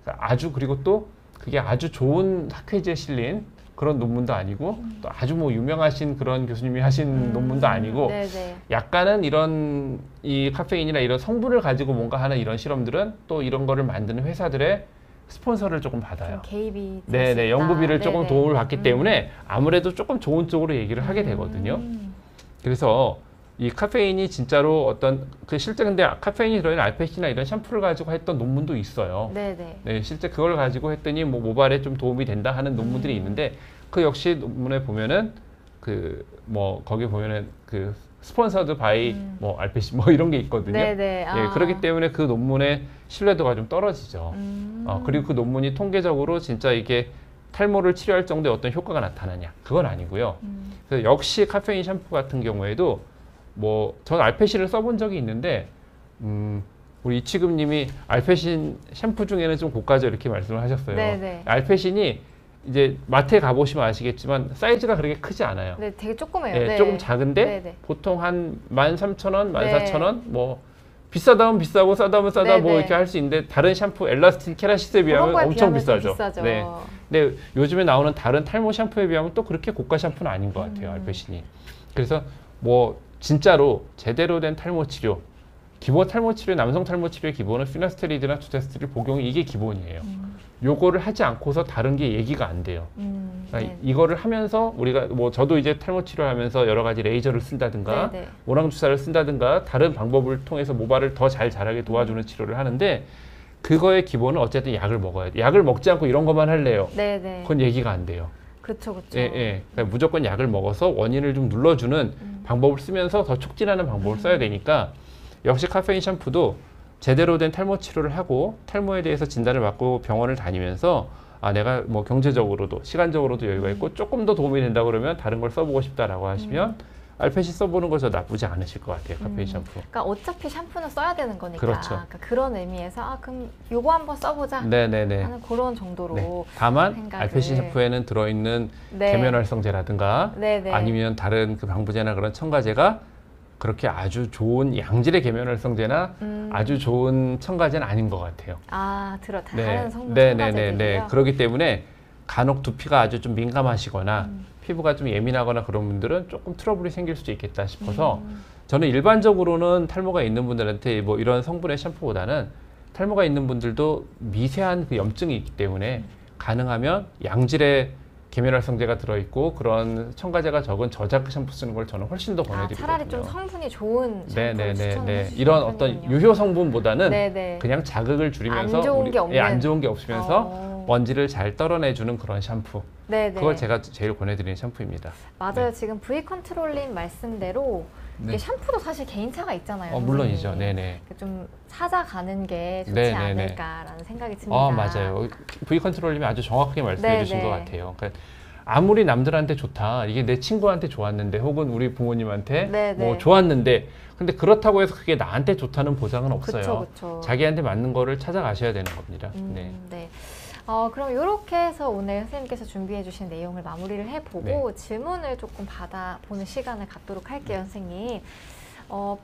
그러니까 그리고 또 그게 아주 좋은 학회지에 실린 그런 논문도 아니고, 또 아주 뭐 유명하신 그런 교수님이 하신 논문도 아니고, 네네. 약간은 이런 이 카페인이나 이런 성분을 가지고 뭔가 하는 이런 실험들은 또 이런 거를 만드는 회사들의 스폰서를 조금 받아요. 개입이 네네, 연구비를 조금 네네. 도움을 받기 때문에 아무래도 조금 좋은 쪽으로 얘기를 하게 되거든요. 그래서 이 카페인이 진짜로 어떤 그 실제 근데 카페인이 들어있는 알페신이나 이런 샴푸를 가지고 했던 논문도 있어요. 네네. 네, 실제 그걸 가지고 했더니 뭐 모발에 좀 도움이 된다 하는 논문들이 있는데 그 역시 논문에 보면은 그 뭐 거기 보면은 그 스폰서드 바이 뭐 알페신 뭐 이런 게 있거든요. 네네. 예, 그렇기 때문에 그 논문의 신뢰도가 좀 떨어지죠. 그리고 그 논문이 통계적으로 진짜 이게 탈모를 치료할 정도의 어떤 효과가 나타나냐? 그건 아니고요. 그래서 역시 카페인 샴푸 같은 경우에도 뭐 저는 알페신을 써본 적이 있는데 우리 이치금님이 알페신 샴푸 중에는 좀 고가죠 이렇게 말씀을 하셨어요. 네네. 알페신이 이제 마트에 가보시면 아시겠지만 사이즈가 그렇게 크지 않아요. 네, 되게 조그매요. 네, 네. 조금 작은데 네네. 보통 한 13,000원, 네. 14,000원 뭐 비싸다면 비싸고 싸다면 싸다 뭐 네네. 이렇게 할 수 있는데 다른 샴푸 엘라스틴 케라시스에 비하면 그런 거에 엄청 비하면 좀 비싸죠. 비싸죠. 네. 근데 요즘에 나오는 다른 탈모 샴푸에 비하면 또 그렇게 고가 샴푸는 아닌 것 같아요. 알페신이. 그래서 뭐 진짜로 제대로 된 탈모 치료, 기본 탈모 치료, 남성 탈모 치료의 기본은 피나스테리드나 투테스테릴 복용이 이게 기본이에요. 요거를 하지 않고서 다른 게 얘기가 안 돼요. 그러니까 네. 이거를 하면서 우리가 뭐 저도 이제 탈모 치료하면서 여러 가지 레이저를 쓴다든가 네네. 모낭 주사를 쓴다든가 다른 방법을 통해서 모발을 더 잘 자라게 도와주는 치료를 하는데 그거의 기본은 어쨌든 약을 먹어야 돼. 약을 먹지 않고 이런 것만 할래요. 네네. 그건 얘기가 안 돼요. 그쵸, 그쵸. 예, 예. 그러니까 무조건 약을 먹어서 원인을 좀 눌러주는 방법을 쓰면서 더 촉진하는 방법을 써야 되니까 역시 카페인 샴푸도 제대로 된 탈모 치료를 하고 탈모에 대해서 진단을 받고 병원을 다니면서 아 내가 뭐 경제적으로도 시간적으로도 여유가 있고 조금 더 도움이 된다 그러면 다른 걸 써보고 싶다라고 하시면 알페신 써보는 거 저 나쁘지 않으실 것 같아요. 카페인 샴푸. 그러니까 어차피 샴푸는 써야 되는 거니까. 그렇죠. 그러니까 그런 의미에서 아 그럼 요거 한번 써보자 네네네. 하는 그런 정도로. 네. 다만 생각을- 알페신 샴푸에는 들어있는 네. 계면활성제라든가 네네. 아니면 다른 그 방부제나 그런 첨가제가 그렇게 아주 좋은 양질의 계면활성제나 아주 좋은 첨가제는 아닌 것 같아요. 아 다른 성분 네네네. 첨가제들이요. 그렇기 때문에 간혹 두피가 아주 좀 민감하시거나 피부가 좀 예민하거나 그런 분들은 조금 트러블이 생길 수도 있겠다 싶어서 저는 일반적으로는 탈모가 있는 분들한테 뭐 이런 성분의 샴푸보다는 탈모가 있는 분들도 미세한 그 염증이 있기 때문에 가능하면 양질의 계면활성제가 들어있고 그런 첨가제가 적은 저자극 샴푸 쓰는 걸 저는 훨씬 더 권해드리거든요. 차라리 좀 성분이 좋은 샴푸를 추천해 네네네. 주시는 이런 어떤 편이군요. 유효 성분보다는 네네. 그냥 자극을 줄이면서 안 좋은 게 없는. 안 좋은 게 없으면서 먼지를 잘 떨어내주는 그런 샴푸. 네네. 그걸 제가 제일 권해드리는 샴푸입니다. 맞아요. 네. 지금 V 컨트롤님 말씀대로 이게 네. 샴푸도 사실 개인차가 있잖아요. 물론이죠. 선생님. 네네. 좀 찾아가는 게 좋지 네네네. 않을까라는 생각이 듭니다. 맞아요. V 컨트롤님이 아주 정확하게 말씀해 주신 네네. 것 같아요. 그러니까 아무리 남들한테 좋다, 이게 내 친구한테 좋았는데, 혹은 우리 부모님한테 네네. 뭐 좋았는데, 근데 그렇다고 해서 그게 나한테 좋다는 보장은 없어요. 그쵸. 자기한테 맞는 거를 찾아가셔야 되는 겁니다. 네. 네. 그럼 이렇게 해서 오늘 선생님께서 준비해 주신 내용을 마무리를 해보고 질문을 조금 받아보는 시간을 갖도록 할게요, 선생님.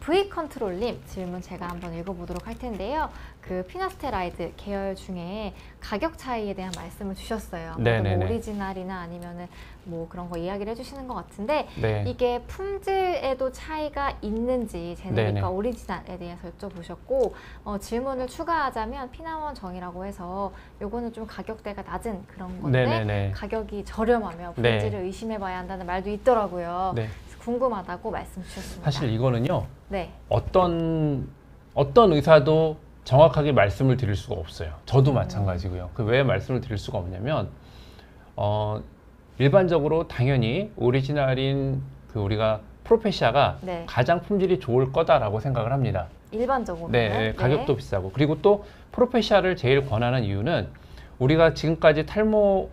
V 컨트롤님 질문 제가 한번 읽어보도록 할 텐데요. 그 피나스테라이드 계열 중에 가격 차이에 대한 말씀을 주셨어요. 네네네. 뭐 오리지널이나 아니면은 뭐 그런 거 이야기를 해주시는 것 같은데 네. 이게 품질에도 차이가 있는지 제네릭과 네네. 오리지널에 대해서 여쭤보셨고 질문을 추가하자면 피나원 정이라고 해서 요거는 좀 가격대가 낮은 그런 건데 네네네. 가격이 저렴하며 네. 품질을 의심해봐야 한다는 말도 있더라고요. 네. 그래서 궁금하다고 말씀 주셨습니다. 사실 이거는요, 네. 어떤 의사도 정확하게 말씀을 드릴 수가 없어요. 저도 마찬가지고요. 그 왜 말씀을 드릴 수가 없냐면, 일반적으로 당연히 오리지널인 그 우리가 프로페시아가 네. 가장 품질이 좋을 거다라고 생각을 합니다. 일반적으로는 네, 가격도 비싸고. 그리고 또 프로페시아를 제일 권하는 이유는 우리가 지금까지 탈모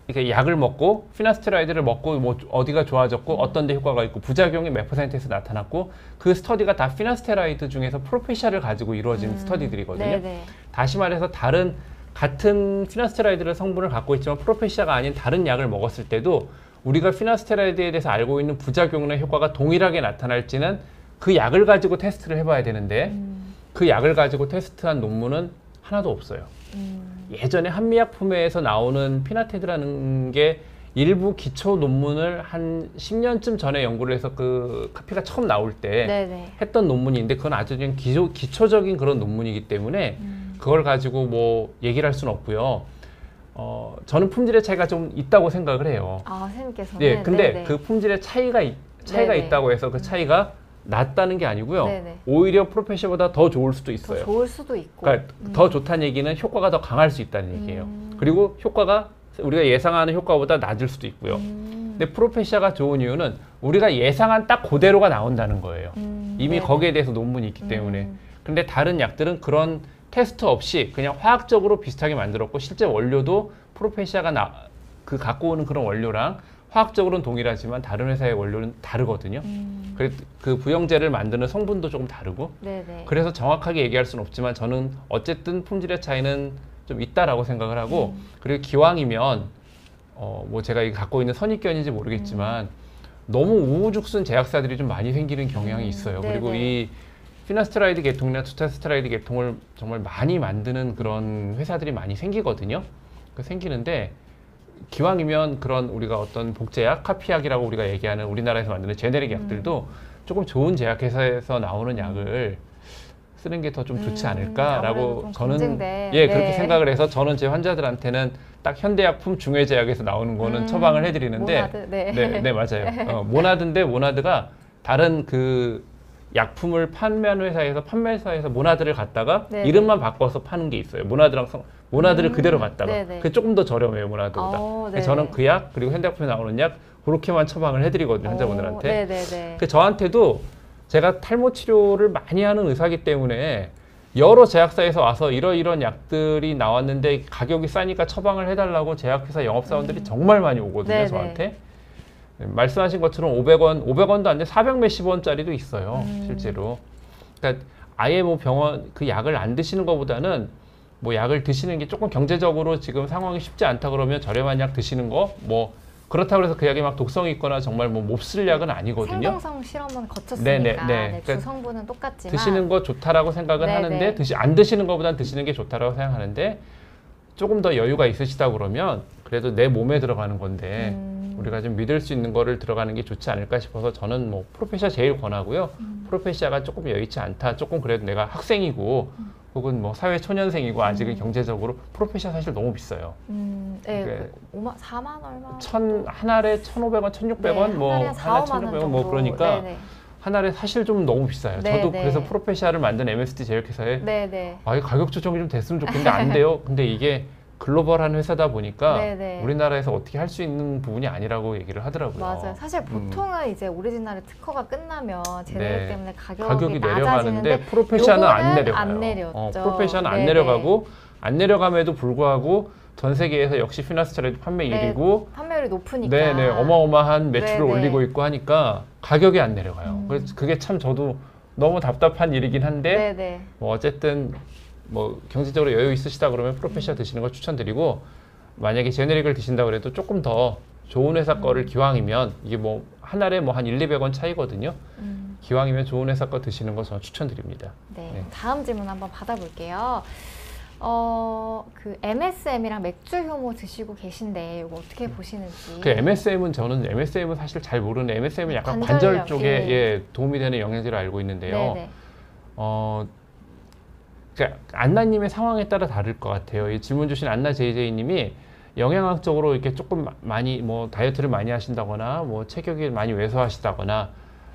이렇게 약을 먹고 피나스테라이드를 먹고 뭐 어디가 좋아졌고 어떤 데 효과가 있고 부작용이 몇 %에서 나타났고 그 스터디가 다 피나스테라이드 중에서 프로페시아를 가지고 이루어진 스터디들이거든요. 네네. 다시 말해서 같은 피나스테라이드를 성분을 갖고 있지만 프로페시아가 아닌 다른 약을 먹었을 때도 우리가 피나스테라이드에 대해서 알고 있는 부작용이나 효과가 동일하게 나타날지는 그 약을 가지고 테스트를 해봐야 되는데 그 약을 가지고 테스트한 논문은 하나도 없어요. 예전에 한미약품회에서 나오는 피나테드라는 게 일부 기초 논문을 한 10년쯤 전에 연구를 해서 그 카피가 처음 나올 때 네네. 했던 논문인데 그건 아주 그냥 기초적인 그런 논문이기 때문에 그걸 가지고 뭐 얘기를 할 수는 없고요. 저는 품질의 차이가 좀 있다고 생각을 해요. 선생님께서는 예, 근데 네네. 그 품질의 차이가 네네. 있다고 해서 그 차이가 낫다는 게 아니고요. 네네. 오히려 프로페시아보다 더 좋을 수도 더 있어요. 좋을 수도 있고. 그러니까 더 좋다는 얘기는 효과가 더 강할 수 있다는 얘기예요. 그리고 효과가 우리가 예상하는 효과보다 낮을 수도 있고요. 근데 프로페시아가 좋은 이유는 우리가 예상한 딱 그대로가 나온다는 거예요. 이미 네네. 거기에 대해서 논문이 있기 때문에. 근데 다른 약들은 그런 테스트 없이 그냥 화학적으로 비슷하게 만들었고 실제 원료도 프로페시아가 그 갖고 오는 그런 원료랑 화학적으로는 동일하지만 다른 회사의 원료는 다르거든요. 그 부영제를 만드는 성분도 조금 다르고. 네네. 그래서 정확하게 얘기할 수는 없지만 저는 어쨌든 품질의 차이는 좀 있다라고 생각을 하고 그리고 기왕이면 뭐 제가 이 갖고 있는 선입견인지 모르겠지만 너무 우후죽순 제약사들이 좀 많이 생기는 경향이 있어요. 네네. 그리고 이 피나스트라이드 계통이나 투타스트라이드 계통을 정말 많이 만드는 그런 회사들이 많이 생기거든요. 생기는데 기왕이면 그런 우리가 어떤 복제약, 카피약이라고 우리가 얘기하는 우리나라에서 만드는 제네릭 약들도 조금 좋은 제약회사에서 나오는 약을 쓰는 게 더 좀 좋지 않을까라고 저는 그렇게 생각을 해서 저는 제 환자들한테는 딱 현대약품 중외제약에서 나오는 거는 처방을 해드리는데 모나드, 네. 네, 맞아요. 모나드인데 모나드가 다른 그 약품을 판매하는 회사에서 판매사에서 모나드를 갖다가 네네. 이름만 바꿔서 파는 게 있어요. 모나드를 그대로 갖다가 네네. 그게 조금 더 저렴해요, 모나드보다. 네. 저는 그 약 그리고 현대약품에 나오는 약 그렇게만 처방을 해드리거든요, 환자분들한테. 네네네. 그 저한테도 제가 탈모 치료를 많이 하는 의사이기 때문에 여러 제약사에서 와서 이런 약들이 나왔는데 가격이 싸니까 처방을 해달라고 제약회사 영업사원들이 정말 많이 오거든요, 네네. 저한테. 말씀하신 것처럼 500원도 안 돼 400 몇십 원짜리도 있어요, 실제로. 그러니까 아예 뭐 병원 그 약을 안 드시는 것보다는 뭐 약을 드시는 게 조금 경제적으로 지금 상황이 쉽지 않다 그러면 저렴한 약 드시는 거 뭐 그렇다고 해서 그 약이 막 독성이 있거나 정말 뭐 몹쓸 약은 아니거든요. 생동성 실험은 거쳤으니까 네네. 네, 그러니까 주 성분은 똑같지만 드시는 거 좋다라고 생각은 네네. 하는데 안 드시는 것보단 드시는 게 좋다라고 생각하는데 조금 더 여유가 있으시다 그러면 그래도 내 몸에 들어가는 건데 우리가 좀 믿을 수 있는 거를 들어가는 게 좋지 않을까 싶어서 저는 뭐 프로페시아 제일 권하고요. 프로페시아가 조금 여의치 않다. 조금 그래도 내가 학생이고 혹은 뭐 사회 초년생이고 아직은 경제적으로 프로페시아 사실 너무 비싸요. 네, 4만 얼마? 한 알에 1,500원, 1,600원, 뭐 한 달에 1,600원 뭐 그러니까 네네. 한 알에 사실 좀 너무 비싸요. 네, 저도 네. 그래서 프로페시아를 만든 MSD 제약회사에 네네. 이 가격 조정이 좀 됐으면 좋겠는데 안 돼요. 근데 이게 글로벌한 회사다 보니까 네네. 우리나라에서 어떻게 할 수 있는 부분이 아니라고 얘기를 하더라고요. 맞아요. 사실 보통은 이제 오리지널의 특허가 끝나면 제네릭 네. 때문에 가격이 가격이 내려가는데 프로페시아는 안 요거는 내려가요. 안 내렸죠. 프로페시아는 안 네네. 내려가고 안 내려감에도 불구하고 전 세계에서 역시 피나스트라이드 판매 네, 1위고 판매율이 높으니까. 네네 어마어마한 매출을 네네. 올리고 있고 하니까 가격이 안 내려가요. 그래서 그게 참 저도 너무 답답한 일이긴 한데 네네. 뭐 어쨌든 뭐 경제적으로 여유 있으시다 그러면 프로페시아 드시는 걸 추천드리고 만약에 제네릭을 드신다 그래도 조금 더 좋은 회사 거를 기왕이면 이게 뭐 한 알에 뭐 한 1,200원 차이거든요. 기왕이면 좋은 회사 거 드시는 거 저는 추천드립니다. 네. 네. 다음 질문 한번 받아볼게요. 그 MSM이랑 맥주 효모 드시고 계신데 이거 어떻게 보시는지. 그 MSM은 사실 잘 모르는 MSM은 약간 관절염, 관절 쪽에 예. 예, 도움이 되는 영양제를 알고 있는데요. 네네. 그러니까 안나님의 상황에 따라 다를 것 같아요. 이 질문 주신 안나 JJ님이 영양학적으로 이렇게 조금 많이 뭐 다이어트를 많이 하신다거나 뭐 체격이 많이 왜소하시다거나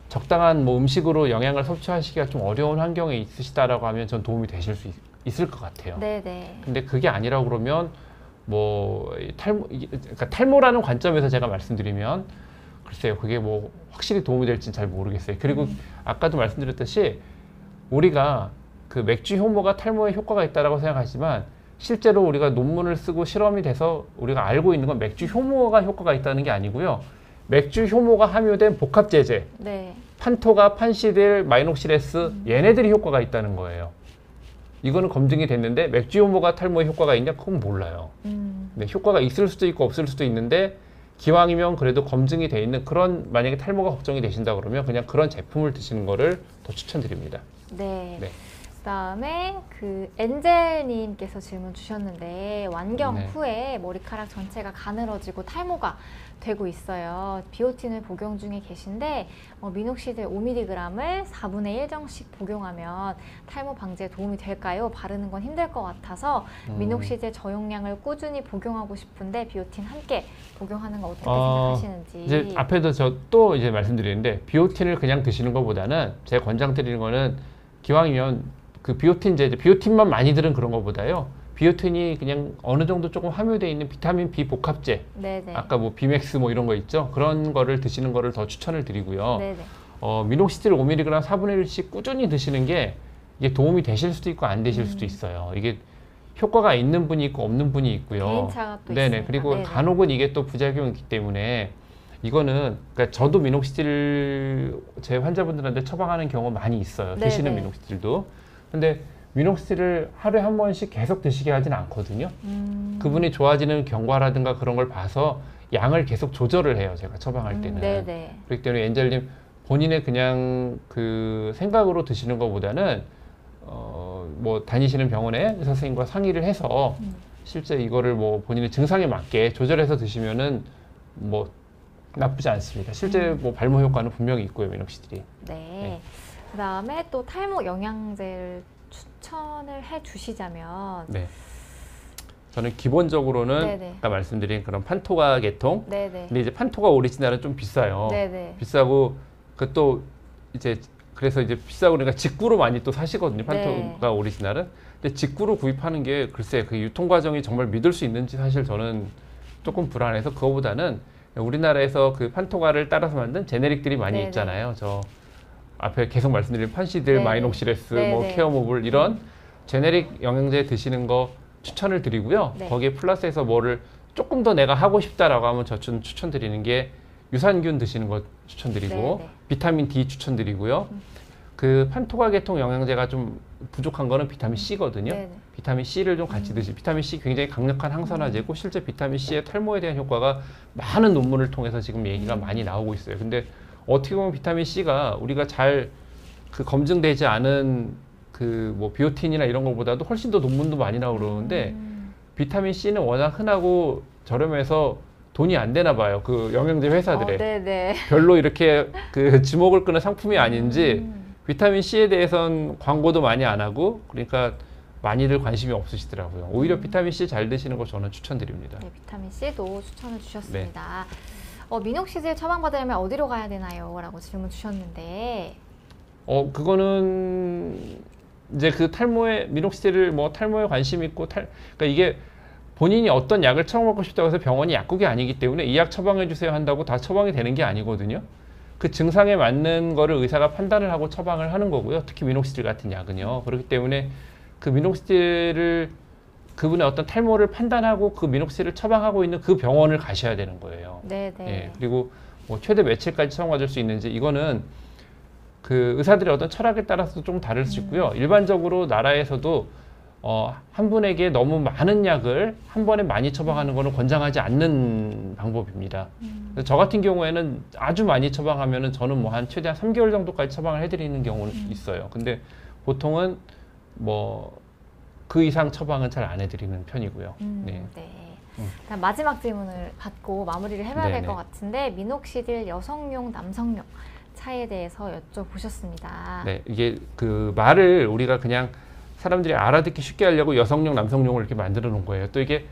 적당한 뭐 음식으로 영양을 섭취하시기가 좀 어려운 환경에 있으시다라고 하면 전 도움이 되실 수 있을 것 같아요. 네네. 근데 그게 아니라고 그러면 뭐 그러니까 탈모라는 관점에서 제가 말씀드리면 글쎄요, 그게 뭐 확실히 도움이 될지는 잘 모르겠어요. 그리고 아까도 말씀드렸듯이 우리가 그 맥주 효모가 탈모에 효과가 있다라고 생각하지만 실제로 우리가 논문을 쓰고 실험이 돼서 우리가 알고 있는 건 맥주 효모가 효과가 있다는 게 아니고요. 맥주 효모가 함유된 복합제제, 네. 판토가, 판시딜, 마이녹시레스 얘네들이 효과가 있다는 거예요. 이거는 검증이 됐는데 맥주 효모가 탈모에 효과가 있냐? 그건 몰라요. 네, 효과가 있을 수도 있고 없을 수도 있는데 기왕이면 그래도 검증이 돼 있는 그런 만약에 탈모가 걱정이 되신다 그러면 그냥 그런 제품을 드시는 거를 더 추천드립니다. 네. 네. 그다음에 그 엔젤님께서 질문 주셨는데 완경 네. 후에 머리카락 전체가 가늘어지고 탈모가 되고 있어요. 비오틴을 복용 중에 계신데 미녹시딜 5mg을 4분의 1 정씩 복용하면 탈모 방지에 도움이 될까요? 바르는 건 힘들 것 같아서 미녹시딜 저용량을 꾸준히 복용하고 싶은데 비오틴 함께 복용하는 거 어떻게 생각하시는지. 이제 앞에도 저 또 이제 말씀드리는데 비오틴을 그냥 드시는 것보다는 제가 권장드리는 거는 기왕이면 그 비오틴 제제, 비오틴만 많이 들은 그런 것보다요. 비오틴이 그냥 어느 정도 조금 함유되어 있는 비타민 B 복합제, 네네. 아까 뭐 비맥스 뭐 이런 거 있죠. 그런 거를 드시는 거를 더 추천을 드리고요. 네네. 미녹시딜 5mg 4분의 1씩 꾸준히 드시는 게 이게 도움이 되실 수도 있고 안 되실 수도 있어요. 이게 효과가 있는 분이 있고 없는 분이 있고요. 개인차가 또 네네. 있으니까. 그리고 네네. 간혹은 이게 또 부작용이 있기 때문에 이거는 그러니까 저도 미녹시딜 제 환자분들한테 처방하는 경우 많이 있어요. 네네. 드시는 미녹시딜도. 근데 미녹시딜을 하루에 한 번씩 계속 드시게 하진 않거든요. 그분이 좋아지는 경과라든가 그런 걸 봐서 양을 계속 조절을 해요. 제가 처방할 때는. 네네. 그렇기 때문에 엔젤님 본인의 그냥 그 생각으로 드시는 것보다는 뭐 다니시는 병원에 의사 선생님과 상의를 해서 실제 이거를 뭐 본인의 증상에 맞게 조절해서 드시면은 뭐 나쁘지 않습니다. 실제 뭐 발모 효과는 분명히 있고요, 미녹시딜이. 네. 그다음에 또 탈모 영양제를 추천을 해주시자면. 네. 저는 기본적으로는 네네. 아까 말씀드린 그런 판토가 계통. 네네. 근데 이제 판토가 오리지널은 좀 비싸요. 네네. 비싸고 그 또 이제 그래서 이제 비싸고 그러니까 직구로 많이 또 사시거든요. 판토가 네. 오리지널은. 근데 직구로 구입하는 게 글쎄 그 유통 과정이 정말 믿을 수 있는지 사실 저는 조금 불안해서 그거보다는 우리나라에서 그 판토가를 따라서 만든 제네릭들이 많이 네네. 있잖아요. 저 앞에 계속 말씀드린 판시딜, 네네. 마이녹시레스, 네네. 뭐 케어모블 이런 제네릭 영양제 드시는 거 추천을 드리고요. 네. 거기에 플러스해서 뭐를 조금 더 내가 하고 싶다라고 하면 저는 추천드리는 게 유산균 드시는 거 추천드리고 네네. 비타민 D 추천드리고요. 그 판토가 계통 영양제가 좀 부족한 거는 비타민 C거든요. 네네. 비타민 C를 좀 같이 드시. 비타민 C 굉장히 강력한 항산화제고 실제 비타민 C의 탈모에 대한 효과가 많은 논문을 통해서 지금 얘기가 많이 나오고 있어요. 근데 어떻게 보면 비타민 C가 우리가 잘 그 검증되지 않은 그 뭐 비오틴이나 이런 것보다도 훨씬 더 논문도 많이 나오고 그러는데 비타민 C는 워낙 흔하고 저렴해서 돈이 안 되나 봐요. 그 영양제 회사들에. 네네. 별로 이렇게 그 지목을 끄는 상품이 아닌지 비타민 C에 대해선 광고도 많이 안 하고 그러니까 많이들 관심이 없으시더라고요. 오히려 비타민 C 잘 드시는 거 저는 추천드립니다. 네, 비타민 C도 추천을 주셨습니다. 미녹시딜 처방받으려면 어디로 가야 되나요? 라고 질문 주셨는데. 그거는 이제 그 탈모에 미녹시딜을 뭐 탈모에 관심 있고 그러니까 이게 본인이 어떤 약을 처방받고 싶다고 해서 병원이 약국이 아니기 때문에 이 약 처방해 주세요 한다고 다 처방이 되는 게 아니거든요. 그 증상에 맞는 거를 의사가 판단을 하고 처방을 하는 거고요. 특히 미녹시딜 같은 약은요. 그렇기 때문에 그 미녹시딜을 그분의 어떤 탈모를 판단하고 그 미녹시딜을 처방하고 있는 그 병원을 가셔야 되는 거예요. 네네. 예, 그리고 뭐 최대 며칠까지 처방받을 수 있는지 이거는 그 의사들의 어떤 철학에 따라서 좀 다를 수 있고요. 일반적으로 나라에서도 한 분에게 너무 많은 약을 한 번에 많이 처방하는 거는 권장하지 않는 방법입니다. 그래서 저 같은 경우에는 아주 많이 처방하면은 저는 뭐 한 최대한 3개월 정도까지 처방을 해드리는 경우는 있어요. 근데 보통은 뭐 그 이상 처방은 잘 안 해드리는 편이고요. 네. 네. 일단 마지막 질문을 받고 마무리를 해봐야 될 네네. 것 같은데 미녹시딜 여성용, 남성용 차이에 대해서 여쭤보셨습니다. 네, 이게 그 말을 우리가 그냥 사람들이 알아듣기 쉽게 하려고 여성용, 남성용을 이렇게 만들어 놓은 거예요. 또 이게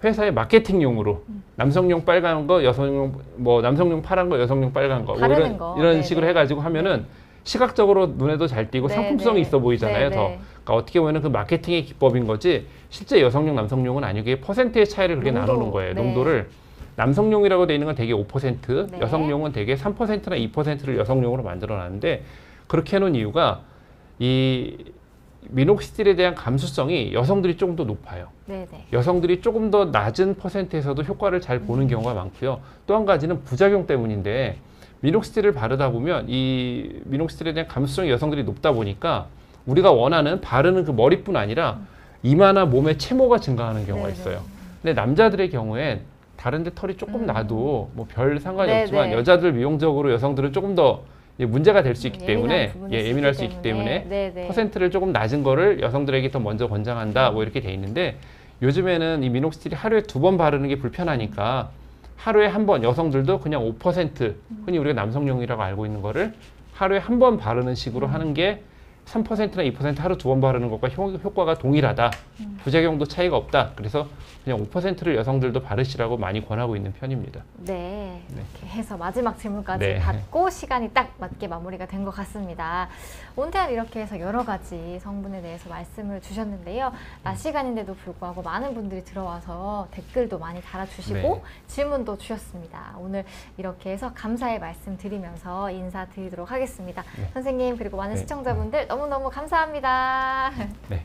회사의 마케팅용으로 남성용 빨간 거, 여성용 뭐 남성용 파란 거, 여성용 빨간 거, 뭐 바르는 거. 이런 네네. 식으로 해가지고 하면은 시각적으로 눈에도 잘 띄고 네네. 상품성이 있어 보이잖아요. 네네. 더. 그러니까 어떻게 보면 그 마케팅의 기법인 거지 실제 여성용, 남성용은 아니고 이게 퍼센트의 차이를 그렇게 농도. 나누는 거예요. 네. 농도를. 남성용이라고 되어 있는 건 대개 5%, 네. 여성용은 대개 3%나 2%를 여성용으로 만들어 놨는데 그렇게 해놓은 이유가 이 미녹시딜에 대한 감수성이 여성들이 조금 더 높아요. 네네. 여성들이 조금 더 낮은 퍼센트에서도 효과를 잘 보는 경우가 많고요. 또 한 가지는 부작용 때문인데 미녹시딜을 바르다 보면 이 미녹시딜에 대한 감수성이 여성들이 높다 보니까 우리가 원하는 바르는 그 머리뿐 아니라 이마나 몸의 채모가 증가하는 경우가 네네. 있어요. 근데 남자들의 경우엔 다른 데 털이 조금 나도 뭐 별 상관이 네네. 없지만 여자들 미용적으로 여성들은 조금 더 문제가 될 수 있기 예민한 때문에 부분일 예민할 수 있기 때문에 네네. 퍼센트를 조금 낮은 거를 여성들에게 더 먼저 권장한다 뭐 이렇게 돼 있는데 요즘에는 이 미녹시딜이 하루에 2번 바르는 게 불편하니까 하루에 한 번 여성들도 그냥 5% 흔히 우리가 남성용이라고 알고 있는 거를 하루에 한 번 바르는 식으로 하는 게 3%나 2% 하루 2번 바르는 것과 효과가 동일하다. 부작용도 차이가 없다. 그래서 그냥 5%를 여성들도 바르시라고 많이 권하고 있는 편입니다. 네, 이렇게 해서 마지막 질문까지 네. 받고 시간이 딱 맞게 마무리가 된 것 같습니다. 오늘 이렇게 해서 여러 가지 성분에 대해서 말씀을 주셨는데요. 낮 시간인데도 불구하고 많은 분들이 들어와서 댓글도 많이 달아주시고 네. 질문도 주셨습니다. 오늘 이렇게 해서 감사의 말씀 드리면서 인사드리도록 하겠습니다. 네. 선생님 그리고 많은 네. 시청자분들 너무너무 감사합니다. 네.